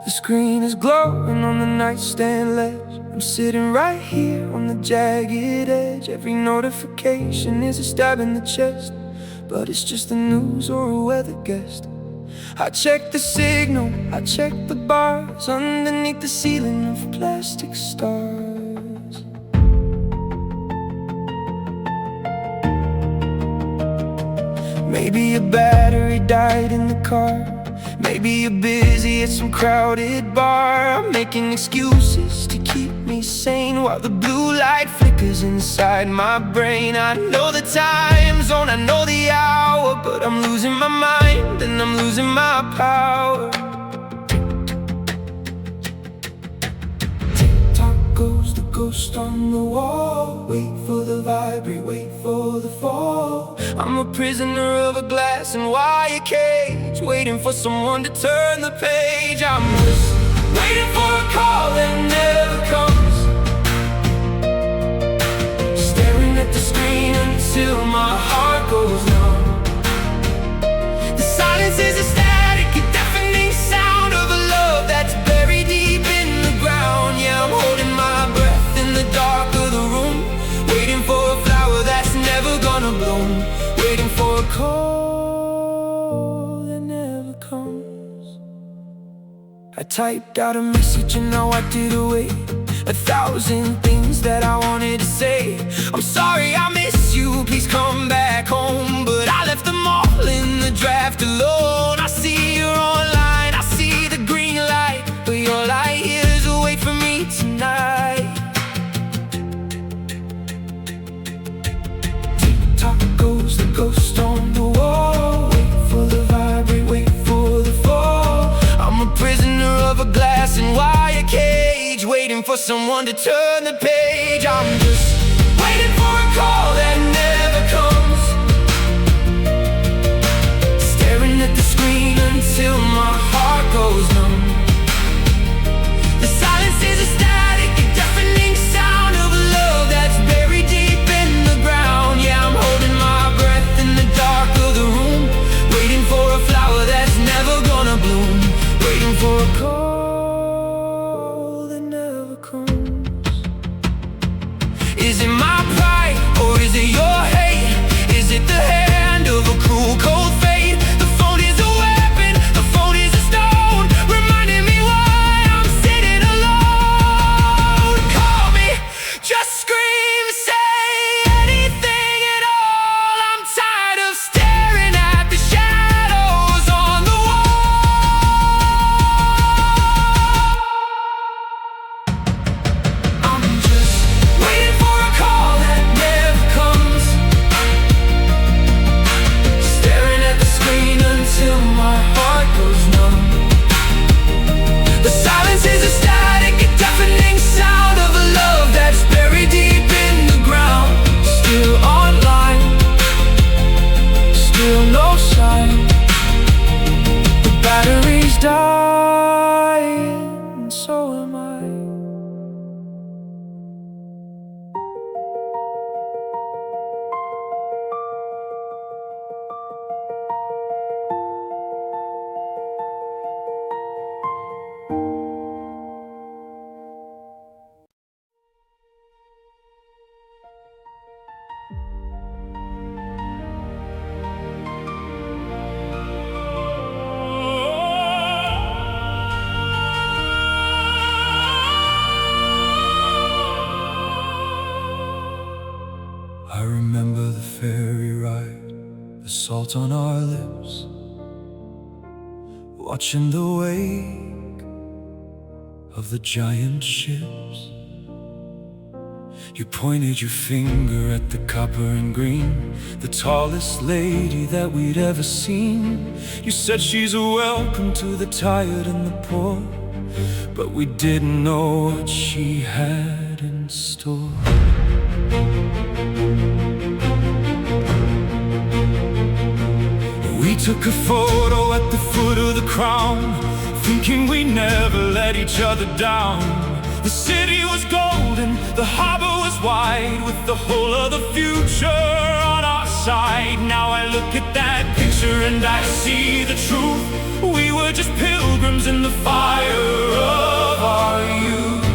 The screen is glowing on the nightstand ledge. I'm sitting right here on the jagged edge. Every notification is a stab in the chest, but it's just the news or a weather guest. I check the signal, I check the bars underneath the ceiling of plastic stars. Maybe a battery died in the car, maybe you're busy at some crowded bar. I'm making excuses to keep me me sane while the blue light flickers inside my brain. I know the time zone, I know the hour, but I'm losing my mind and I'm losing my power. Tick-tock goes the ghost on the wall. Wait for the vibrate, wait for the fall. I'm a prisoner of a glass and wire cage, waiting for someone to turn the page. I'm just waiting for a call that never comes, staring at the screen until my heart goes numb. The silence is a static, a deafening sound of a love that's buried deep in the ground. Yeah, I'm holding my breath in the dark of the room, waiting for a flower that's never gonna bloom, waiting for a call that never comes. I typed out a message and I wiped it away, 1,000 things that I wanted to say. I'm sorry I miss you, please come back home. But I left them all in the draft alone. I see you're online, I see the green light, but your light years away from me tonight. Tick-tock goes the ghost on the wall. Wait for the vibrate, wait for the fall. I'm a prisoner of a glass and wire cage, waiting for someone to turn the page. I'm just waiting for a call that never comes, staring at the screen until my heart goes numb. The silence is a static, a deafening sound of a love that's buried deep in the ground. Yeah, I'm holding my breath in the dark of the room, waiting for a flower that's never gonna bloom, waiting for a call that never comes. Is it my pride or is it your hate? Is it the hand of a cruel cold fate? The phone is a weapon, the phone is a stone, reminding me why I'm sitting alone. Call me, just scream, say anything at all. I'm tired of staring at the shadows on the wall. I'm just waiting for a call that never comes, staring at the screen until my heart goes numb. The silence is a static, a deafening sound of a love that's buried deep in the ground. Still online, still no sign. The battery's dying, and so am I. I remember the ferry ride, the salt on our lips, watching the wake of the giant ships. You pointed your finger at the copper and green, the tallest lady that we'd ever seen. You said she's a welcome to the tired and the poor, but we didn't know what she had in store. We took a photo at the foot of the crown, thinking we never let each other down. The city was golden, the harbor was wide, with the whole of the future on our side. Now I look at that picture and I see the truth. We were just pilgrims in the fire of our youth.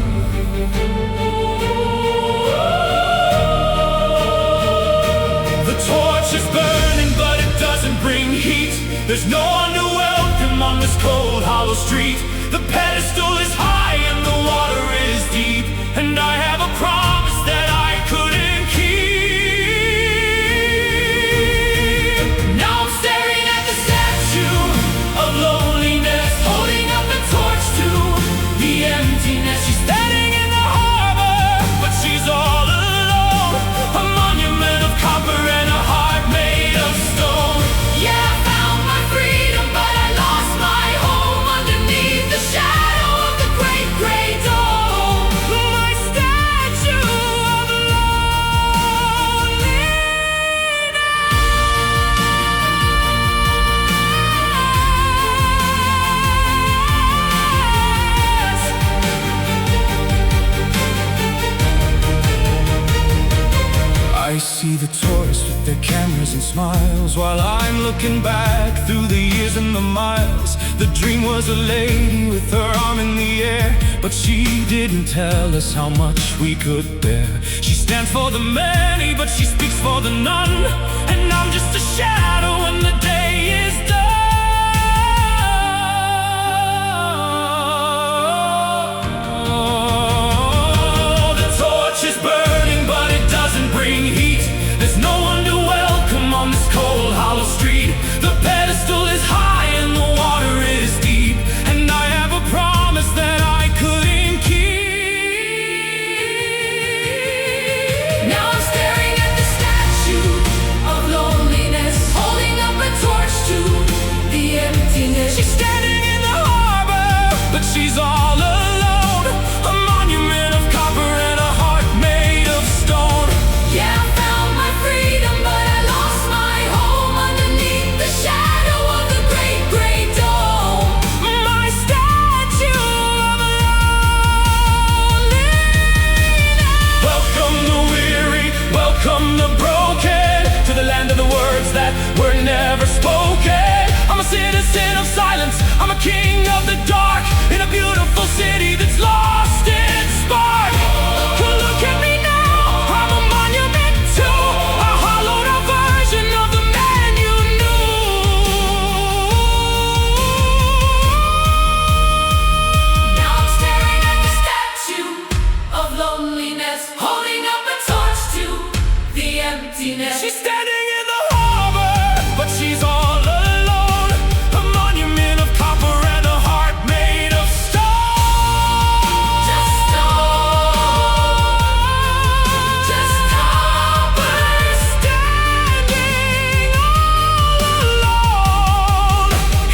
The torch is burning, but it doesn't bring heat. There's no one to welcome on this cold, hollow street. The pedestal is high and the water is deep, and I have a promise that I couldn't keep. Now I'm staring at the statue of loneliness, holding up a torch to the emptiness. She's standing in the harbor dinners and smiles, while I'm looking back through the years and the miles. The dream was a lady with her arm in the air, but she didn't tell us how much we could bear. She stands for the many, but she speaks for the none, and I'm just a shadow when the day is done. The torch is burning, but it doesn't bring heat. There's no one to welcome on this cold, hollow street. The pedestal is high and the water is deep, and I have a promise that I couldn't keep. Now I'm staring at the statue of loneliness, holding up a torch to the emptiness. She's standing in the harbor, but she's all alone. A monument of copper and a heart made of stone. Yeah, I found my freedom, but I lost my home underneath the shadow of the great gray dome. My statue of loneliness. Welcome the weary, welcome the broken, to the land of the words that were never spoken. I'm a citizen of silence, I'm a king of the dark, in a beautiful city that's lost its spark. Look at me now, I'm a monument to a hollowed out version of the man you knew. Now I'm staring at the statue of loneliness, holding up a torch to the emptiness. She's standing in the harbor, but she's all alone. A monument of copper and a heart made of stone. Just stone, just copper, standing all alone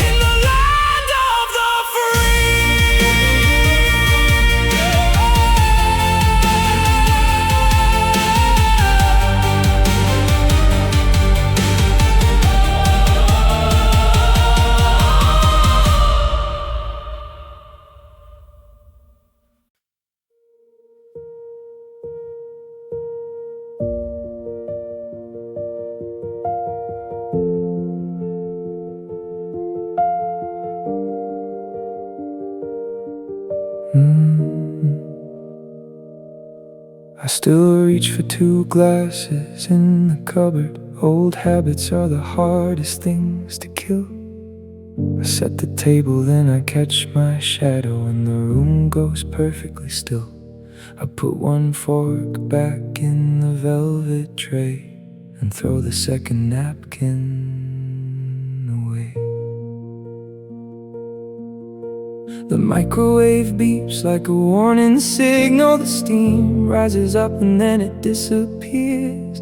in the land of the free. I still reach for 2 glasses in the cupboard. Old habits are the hardest things to kill. I set the table, then I catch my shadow, and the room goes perfectly still. I put 1 fork back in the velvet tray and throw the second napkin away. The microwave beeps like a warning signal. The steam rises up and then it disappears.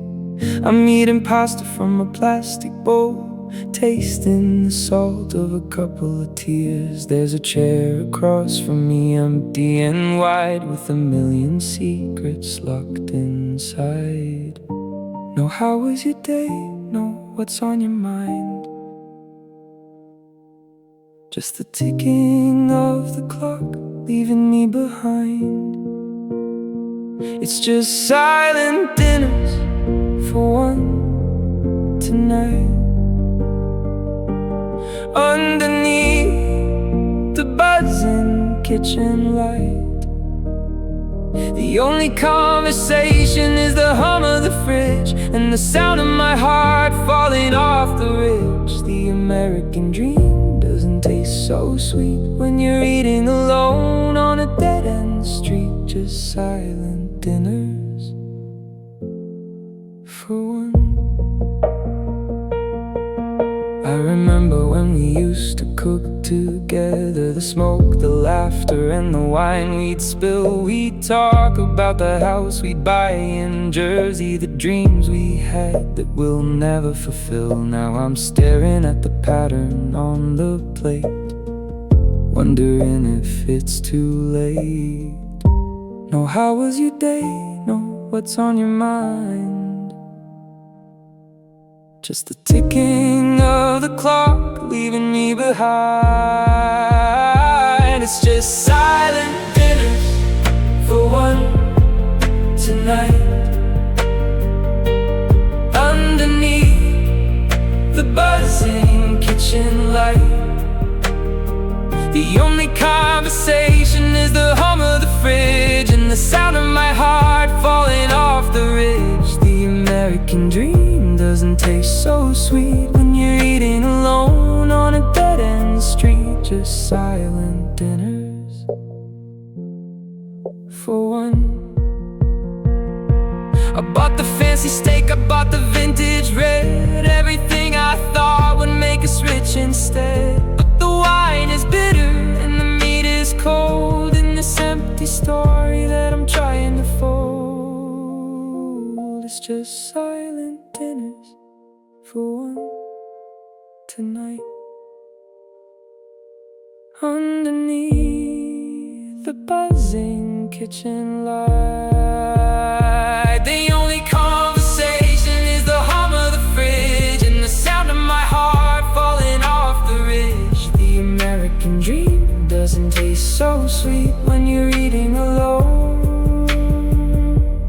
I'm eating pasta from a plastic bowl, tasting the salt of a couple of tears. There's a chair across from me, empty and wide, with a million secrets locked inside. No, how was your day? No, what's on your mind? Just the ticking of the clock, leaving me behind. It's just silent dinners for one tonight. Underneath the buzzing kitchen light, the only conversation is the hum of the fridge and the sound of my heart falling off the ridge. The American dream doesn't taste so sweet when you're eating alone on a dead-end street. Just silent dinners for one. I remember when we used to cook together, the smoke, the laughter, and the wine we'd spill. We'd talk about the house we'd buy in Jersey, the dreams we had that we'll never fulfill. Now I'm staring at the pattern on the plate, wondering if it's too late. No, how was your day? No, what's on your mind? Just the ticking of the clock, leaving me behind. It's just silent dinners for one tonight. Underneath buzzing kitchen light. The only conversation is the hum of the fridge and the sound of my heart falling off the ridge. The American dream doesn't taste so sweet when you're eating alone on a dead-end street. Just silent dinners for one. I bought the fancy steak, I bought the vintage red, everything I thought would make us rich instead. But the wine is bitter and the meat is cold in this empty story that I'm trying to fold. It's just silent dinners for one tonight. Underneath the buzzing kitchen light, the only conversation is the hum of the fridge and the sound of my heart falling off the ridge. The American dream doesn't taste so sweet when you're eating alone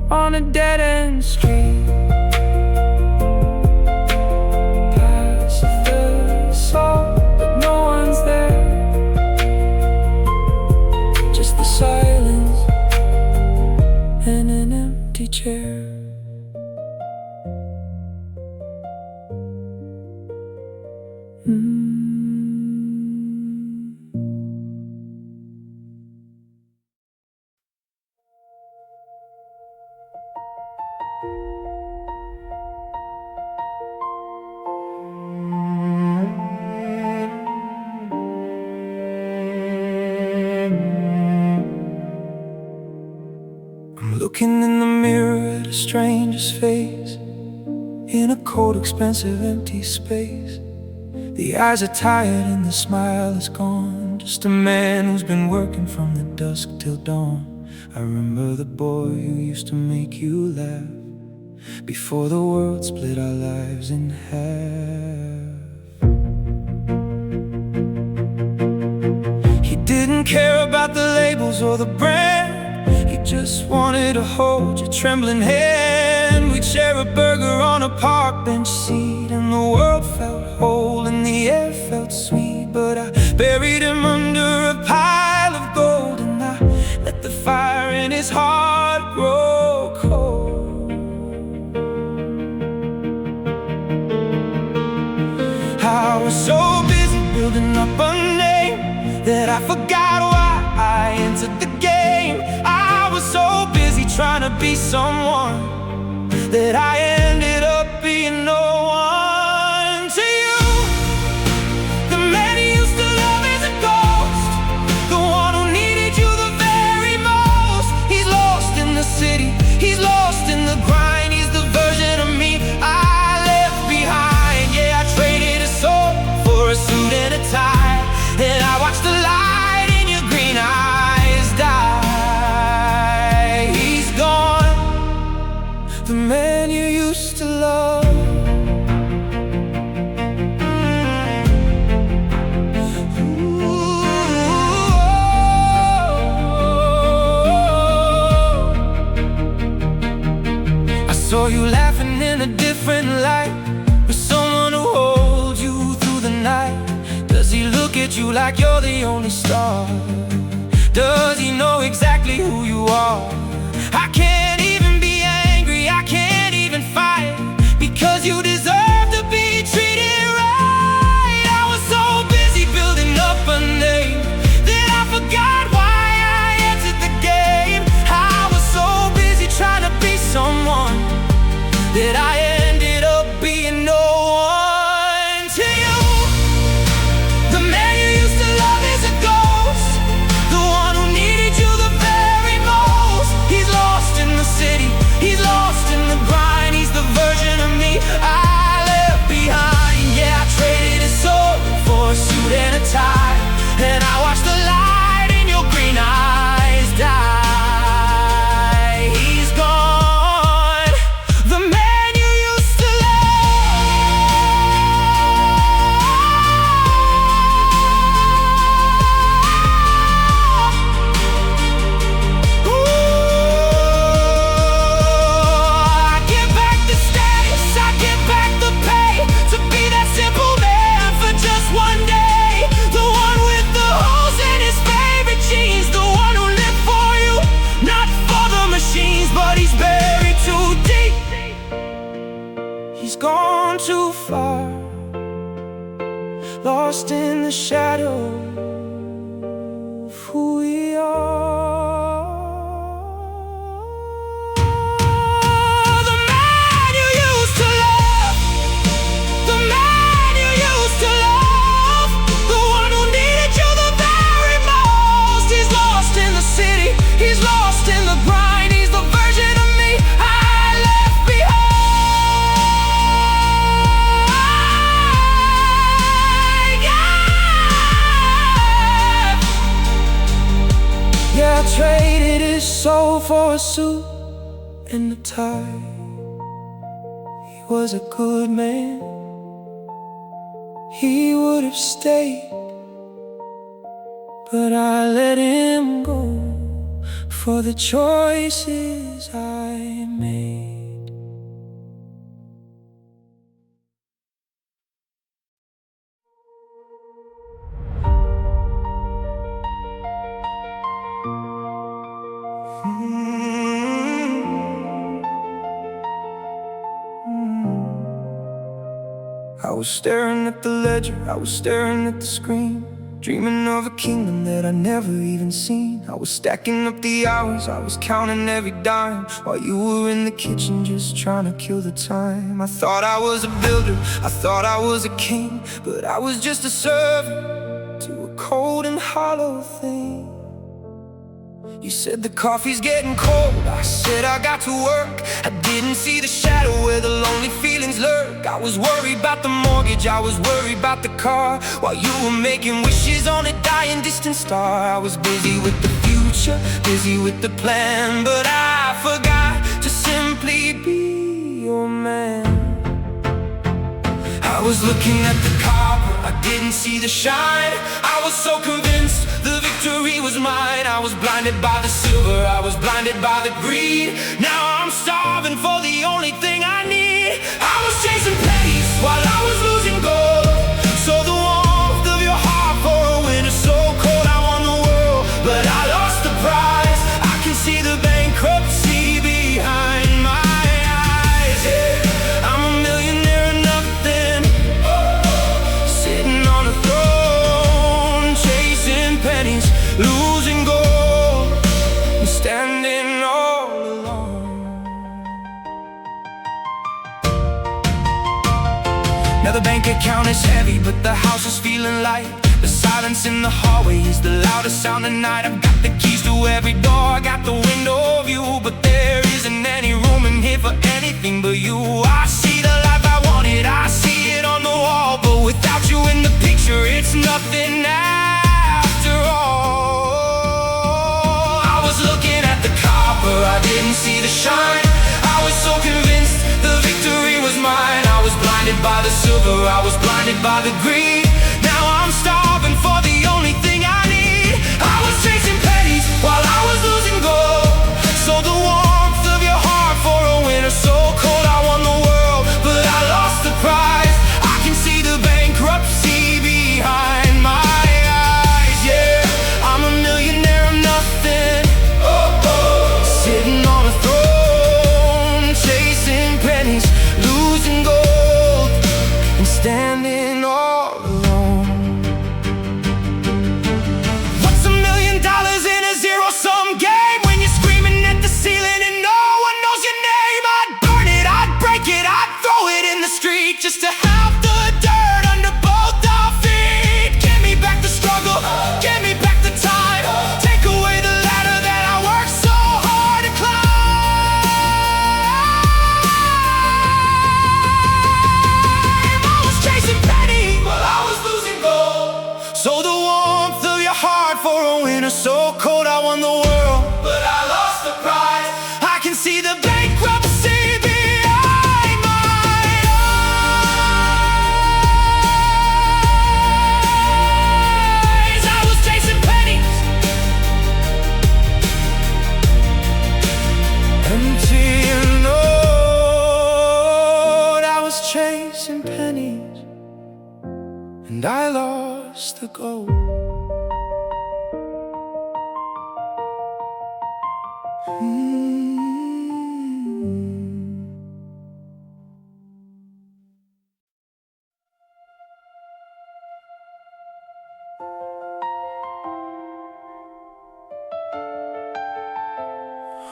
on a dead-end street. Pass the salt, but no one's there. Just the silence and an empty chair. I'm looking in the mirror at a stranger's face in a cold, expensive, empty space. The eyes are tired and the smile is gone. Just a man who's been working from the dusk till dawn. I remember the boy who used to make you laugh before the world split our lives in half. He didn't care about the labels or the brand. He just wanted to hold your trembling hand. We'd share a burger on a park bench seat, and the world felt whole and the air felt sweet. But I buried him under a pile of gold, and I let the fire in his heart grow cold. I was so busy building up a name that I forgot why I entered the game. I was so busy trying to be someone that I ended up being no one to you. The man you used to love is a ghost, the one who needed you the very most. He's lost in the city, he's lost in the grind. He's the version of me I left behind. Yeah, I traded a soul for a suit and a tie, and I watched the light in your green eyes die. He's gone, the man you used to love. I saw you laughing in a different light with someone who holds you through the night. Does he look at you like you're the only star? Does he know exactly who you are? I can't even be angry, I can't even fight, because you deserve to be treated right. I was so busy building up a name that I forgot why I entered the game. I was so busy trying to be someone that I ended up being no one to you. The man you used to love is a ghost, the one who needed you the very most. He's lost in lost in the shadow of who we are. The man you used to love, the man you used to love, the one who needed you the very most. He's lost in the city, he's lost in the grind. He's the version of me I left behind. Yeah, I traded his soul for a suit and a tie. He was a good man, he would have stayed, but I let him go for the choices I made. I was staring at the ledger, I was staring at the screen, dreaming of a kingdom that I'd never even seen. I was stacking up the hours, I was counting every dime, while you were in the kitchen just trying to kill the time. I thought I was a builder, I thought I was a king, but I was just a servant to a cold and hollow thing. You said the coffee's getting cold, I said I got to work. I didn't see the shadow where the lonely feelings lurk. I was worried about the mortgage, I was worried about the car, while you were making wishes on a dying distant star. I was busy with the future, busy with the plan, but I forgot to simply be your man. I was looking at the copper, I didn't see the shine. I was so convinced the victory was mine. I was blinded by the silver, I was blinded by the greed. Now I'm starving for the only thing I need. I was chasing pennies while I was losing gold. So the warmth of your heart for a winter so cold. I won the world, but I lost the prize. I can see the bankruptcy behind my eyes. Yeah, I'm a millionaire and nothing, sitting on a throne, chasing pennies, losing gold, and standing all alone. Now the bank account is heavy, but the house is feeling light. The silence in the hallway is the loudest sound at night. I've got the keys to every door, I got the window view, but there isn't any room in here for anything but you. I see the life I wanted, I see it on the wall, but without you in the picture, it's nothing after all. I was looking at the copper, I didn't see the shine. I was so convinced the victory was mine. I was blinded by the silver, I was blinded by the greed. Now I'm starving for the only thing I need. I was chasing pennies while I was losing gold. So the warmth of your heart for a winter so cold. I won the world, but I lost the prize. I can see the bankruptcy behind my eyes. Yeah, I'm a millionaire of nothing, sitting on a throne, chasing pennies, losing gold, and standing all alone. What's $1 million in a zero-sum game when you're screaming at the ceiling and no one knows your name? I'd burn it, I'd break it, I'd throw it in the street just to have the dirt under both our feet. Give me back the struggle, give me back the time, take away the ladder that I worked so hard to climb. I was chasing pennies while I was losing gold. So the warmth of your heart for a winter so cold. I won the world, but I lost the prize. I can see the bankruptcy behind my eyes. I was chasing pennies, empty and old. I was chasing pennies, and I lost the gold.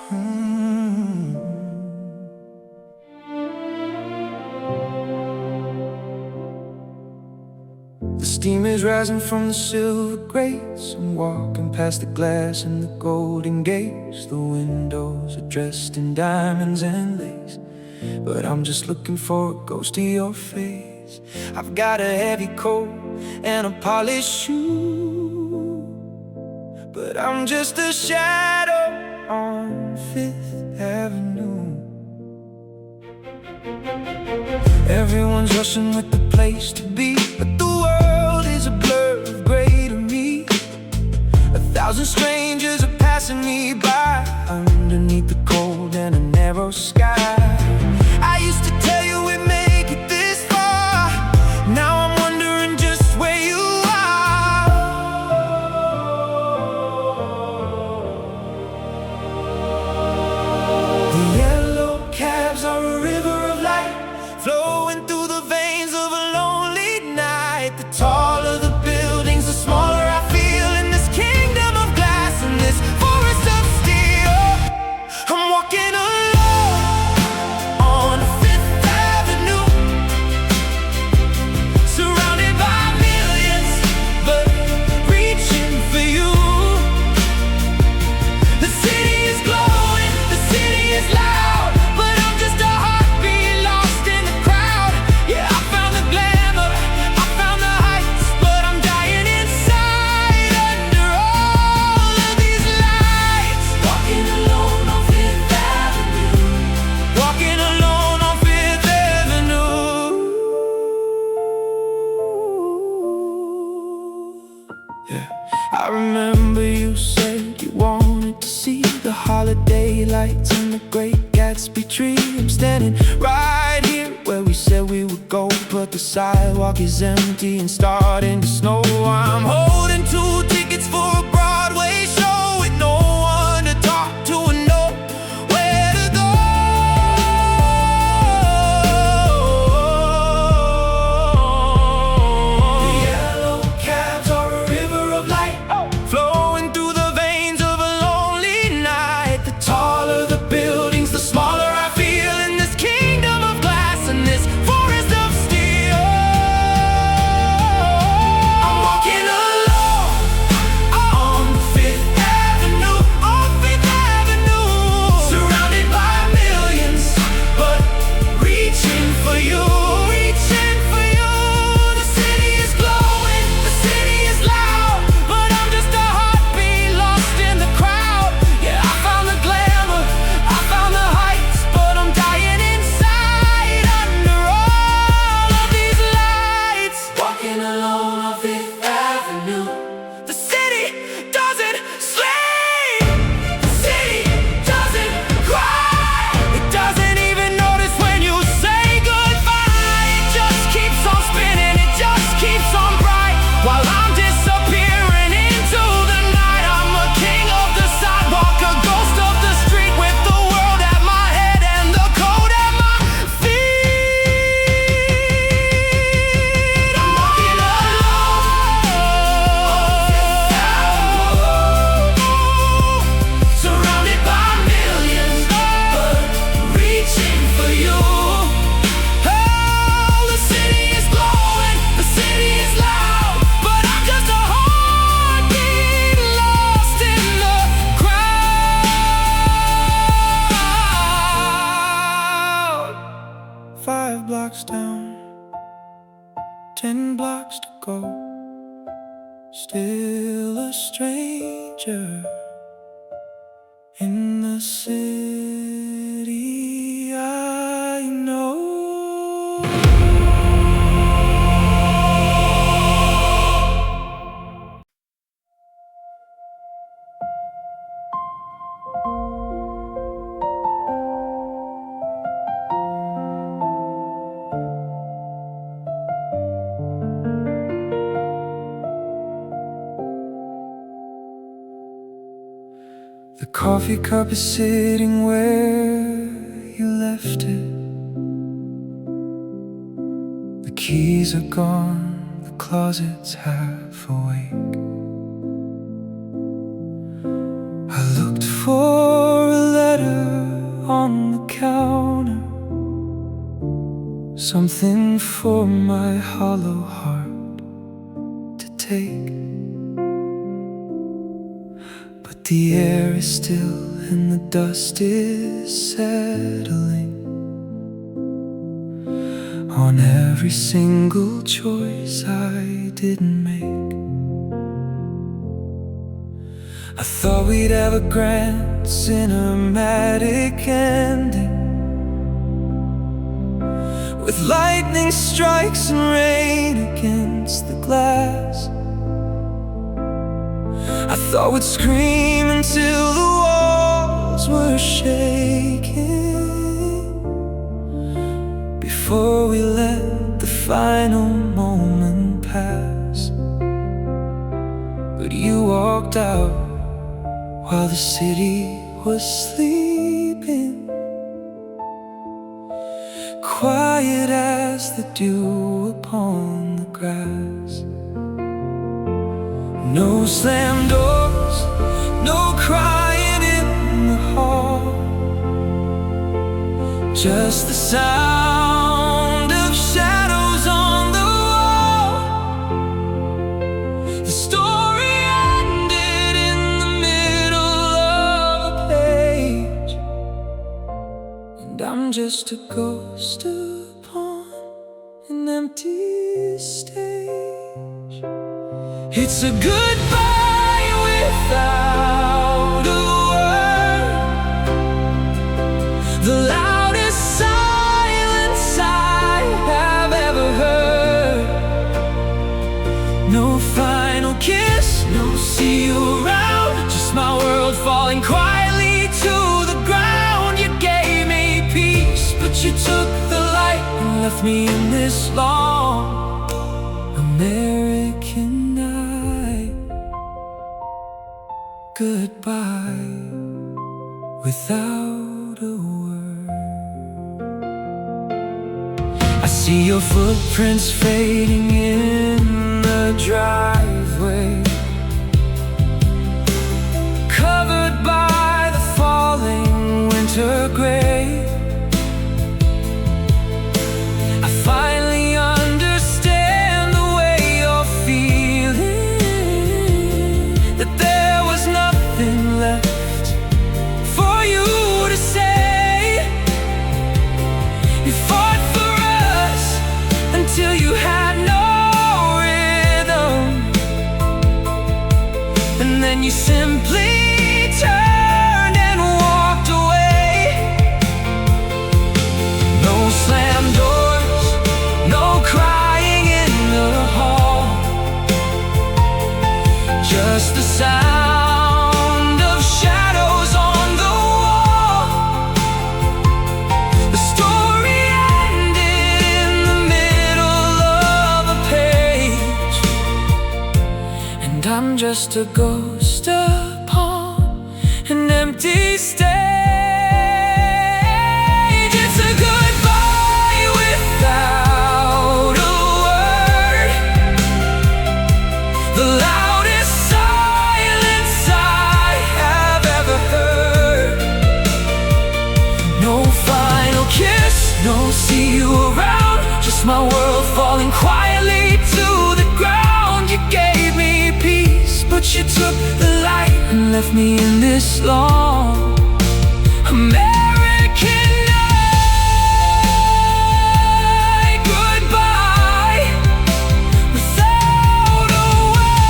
The steam is rising from the silver grates. I'm walking past the glass and the golden gates. The windows are dressed in diamonds and lace, but I'm just looking for a ghost of your face. I've got a heavy coat and a polished shoe, but I'm just a shadow on Fifth Avenue. Everyone's rushing with the place to be, but the world is a blur of gray to me. 1,000 strangers are passing me by underneath the cold and a narrow sky. I used to tell you we'd make it this far. Now I'm wondering just where you are. The yellow cabs are a river of light, flowing through the veins of a lonely night. The taller the buildings, the smaller I feel in this kingdom of glass and this forest of steel. I'm walking alone on Fifth Avenue, surrounded by millions, but reaching for you. The city is glowing, the city is loud, but I'm just a heartbeat lost in the crowd. Yeah, I found the glamour, I found the heights, but I'm dying inside under all of these lights. Walking alone on Fifth Avenue, walking alone on Fifth Avenue. Yeah, I remember you said you wanted to see the holiday lights and the Great Gatsby tree. I'm standing right here where we said we would go, but the sidewalk is empty and starting to snow. I'm holding 2 tickets for a Broadway show with no one to talk to and know where to go. The yellow cabs are a river of light, flowing through the veins of a lonely night. The taller the buildings, the smaller I feel in this kingdom of glass and this forest of steel. I'm walking alone on Fifth Avenue, surrounded by millions, but reaching for you, reaching for you. The city is glowing, the city is loud, but I'm just a heartbeat lost in the crowd. Yeah, I found the glamour, I found the heights, but I'm dying inside under all of these lights. Walking alone on Fifth Avenue. The city doesn't sleep, the city doesn't cry, it doesn't even notice when you say goodbye. It just keeps on spinning, it just keeps on bright, while I'm disappearing into the night. I'm a king of the sidewalk, a ghost of the street, with the world at my head and the cold at my feet. I'm walking alone, surrounded by millions, but reaching for you. Oh, the city is glowing, the city is loud, but I'm just a heartbeat lost in the crowd. 5 blocks down, 10 blocks to go, still a stranger in the city I know. The coffee cup is sitting where you left it. The keys are gone, the closet's half awake. I looked for a letter something for my hollow heart to take. But the air is still and the dust is settling on every single choice I didn't make. I thought we'd have a grand cinematic ending, with lightning strikes and rain against the glass. I thought we'd scream until the walls were shaking before we let the final moment pass. But you walked out while the city was sleeping, quiet as the dew upon the grass. No slammed doors, no crying in the hall, just the sound of shadows on the wall. The story ended in the middle of a page, and I'm just a ghost upon an empty stage. It's a goodbye without a word, the loudest silence I have ever heard. No final kiss, no see you around, just my world falling quietly to the ground. You gave me peace, but you took the light and left me in this long American night. Goodbye without a word. I see your footprints fading in the driveway, covered by the falling winter gray. I finally understand the way you're feeling, that there was nothing left for you to say. You fought for us until you had no rhythm, and then you simply turned and walked away. No slammed doors, no crying in the hall, just the sound of shadows on the wall. The story ended in the middle of a page, and I'm just a ghost upon an empty stage. It's a goodbye without a word, the loudest silence I have ever heard. No final kiss, no see you around, just my world falling quietly to the ground. You gave me peace, but you took the light and left me in this long American night. Goodbye without a word.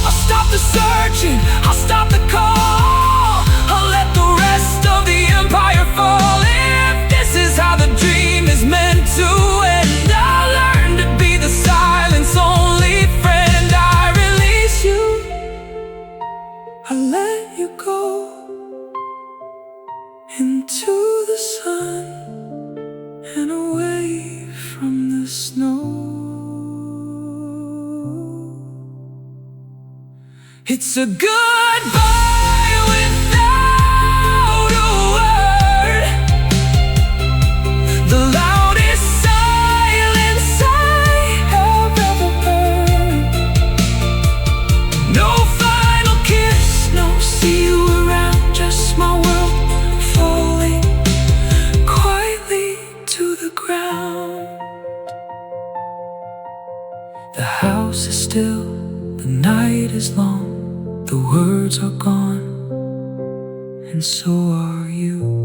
I'll stop the searching, I'll stop the call, I'll let the rest of the empire fall. If this is how the dream is meant to end, I'll learn to be the silence only friend. I release you, I let you go into the sun and away from the snow. It's a goodbye without a word, the loudest silence I have ever heard. No final kiss, no see you ground. The house is still, the night is long, the words are gone, and so are you.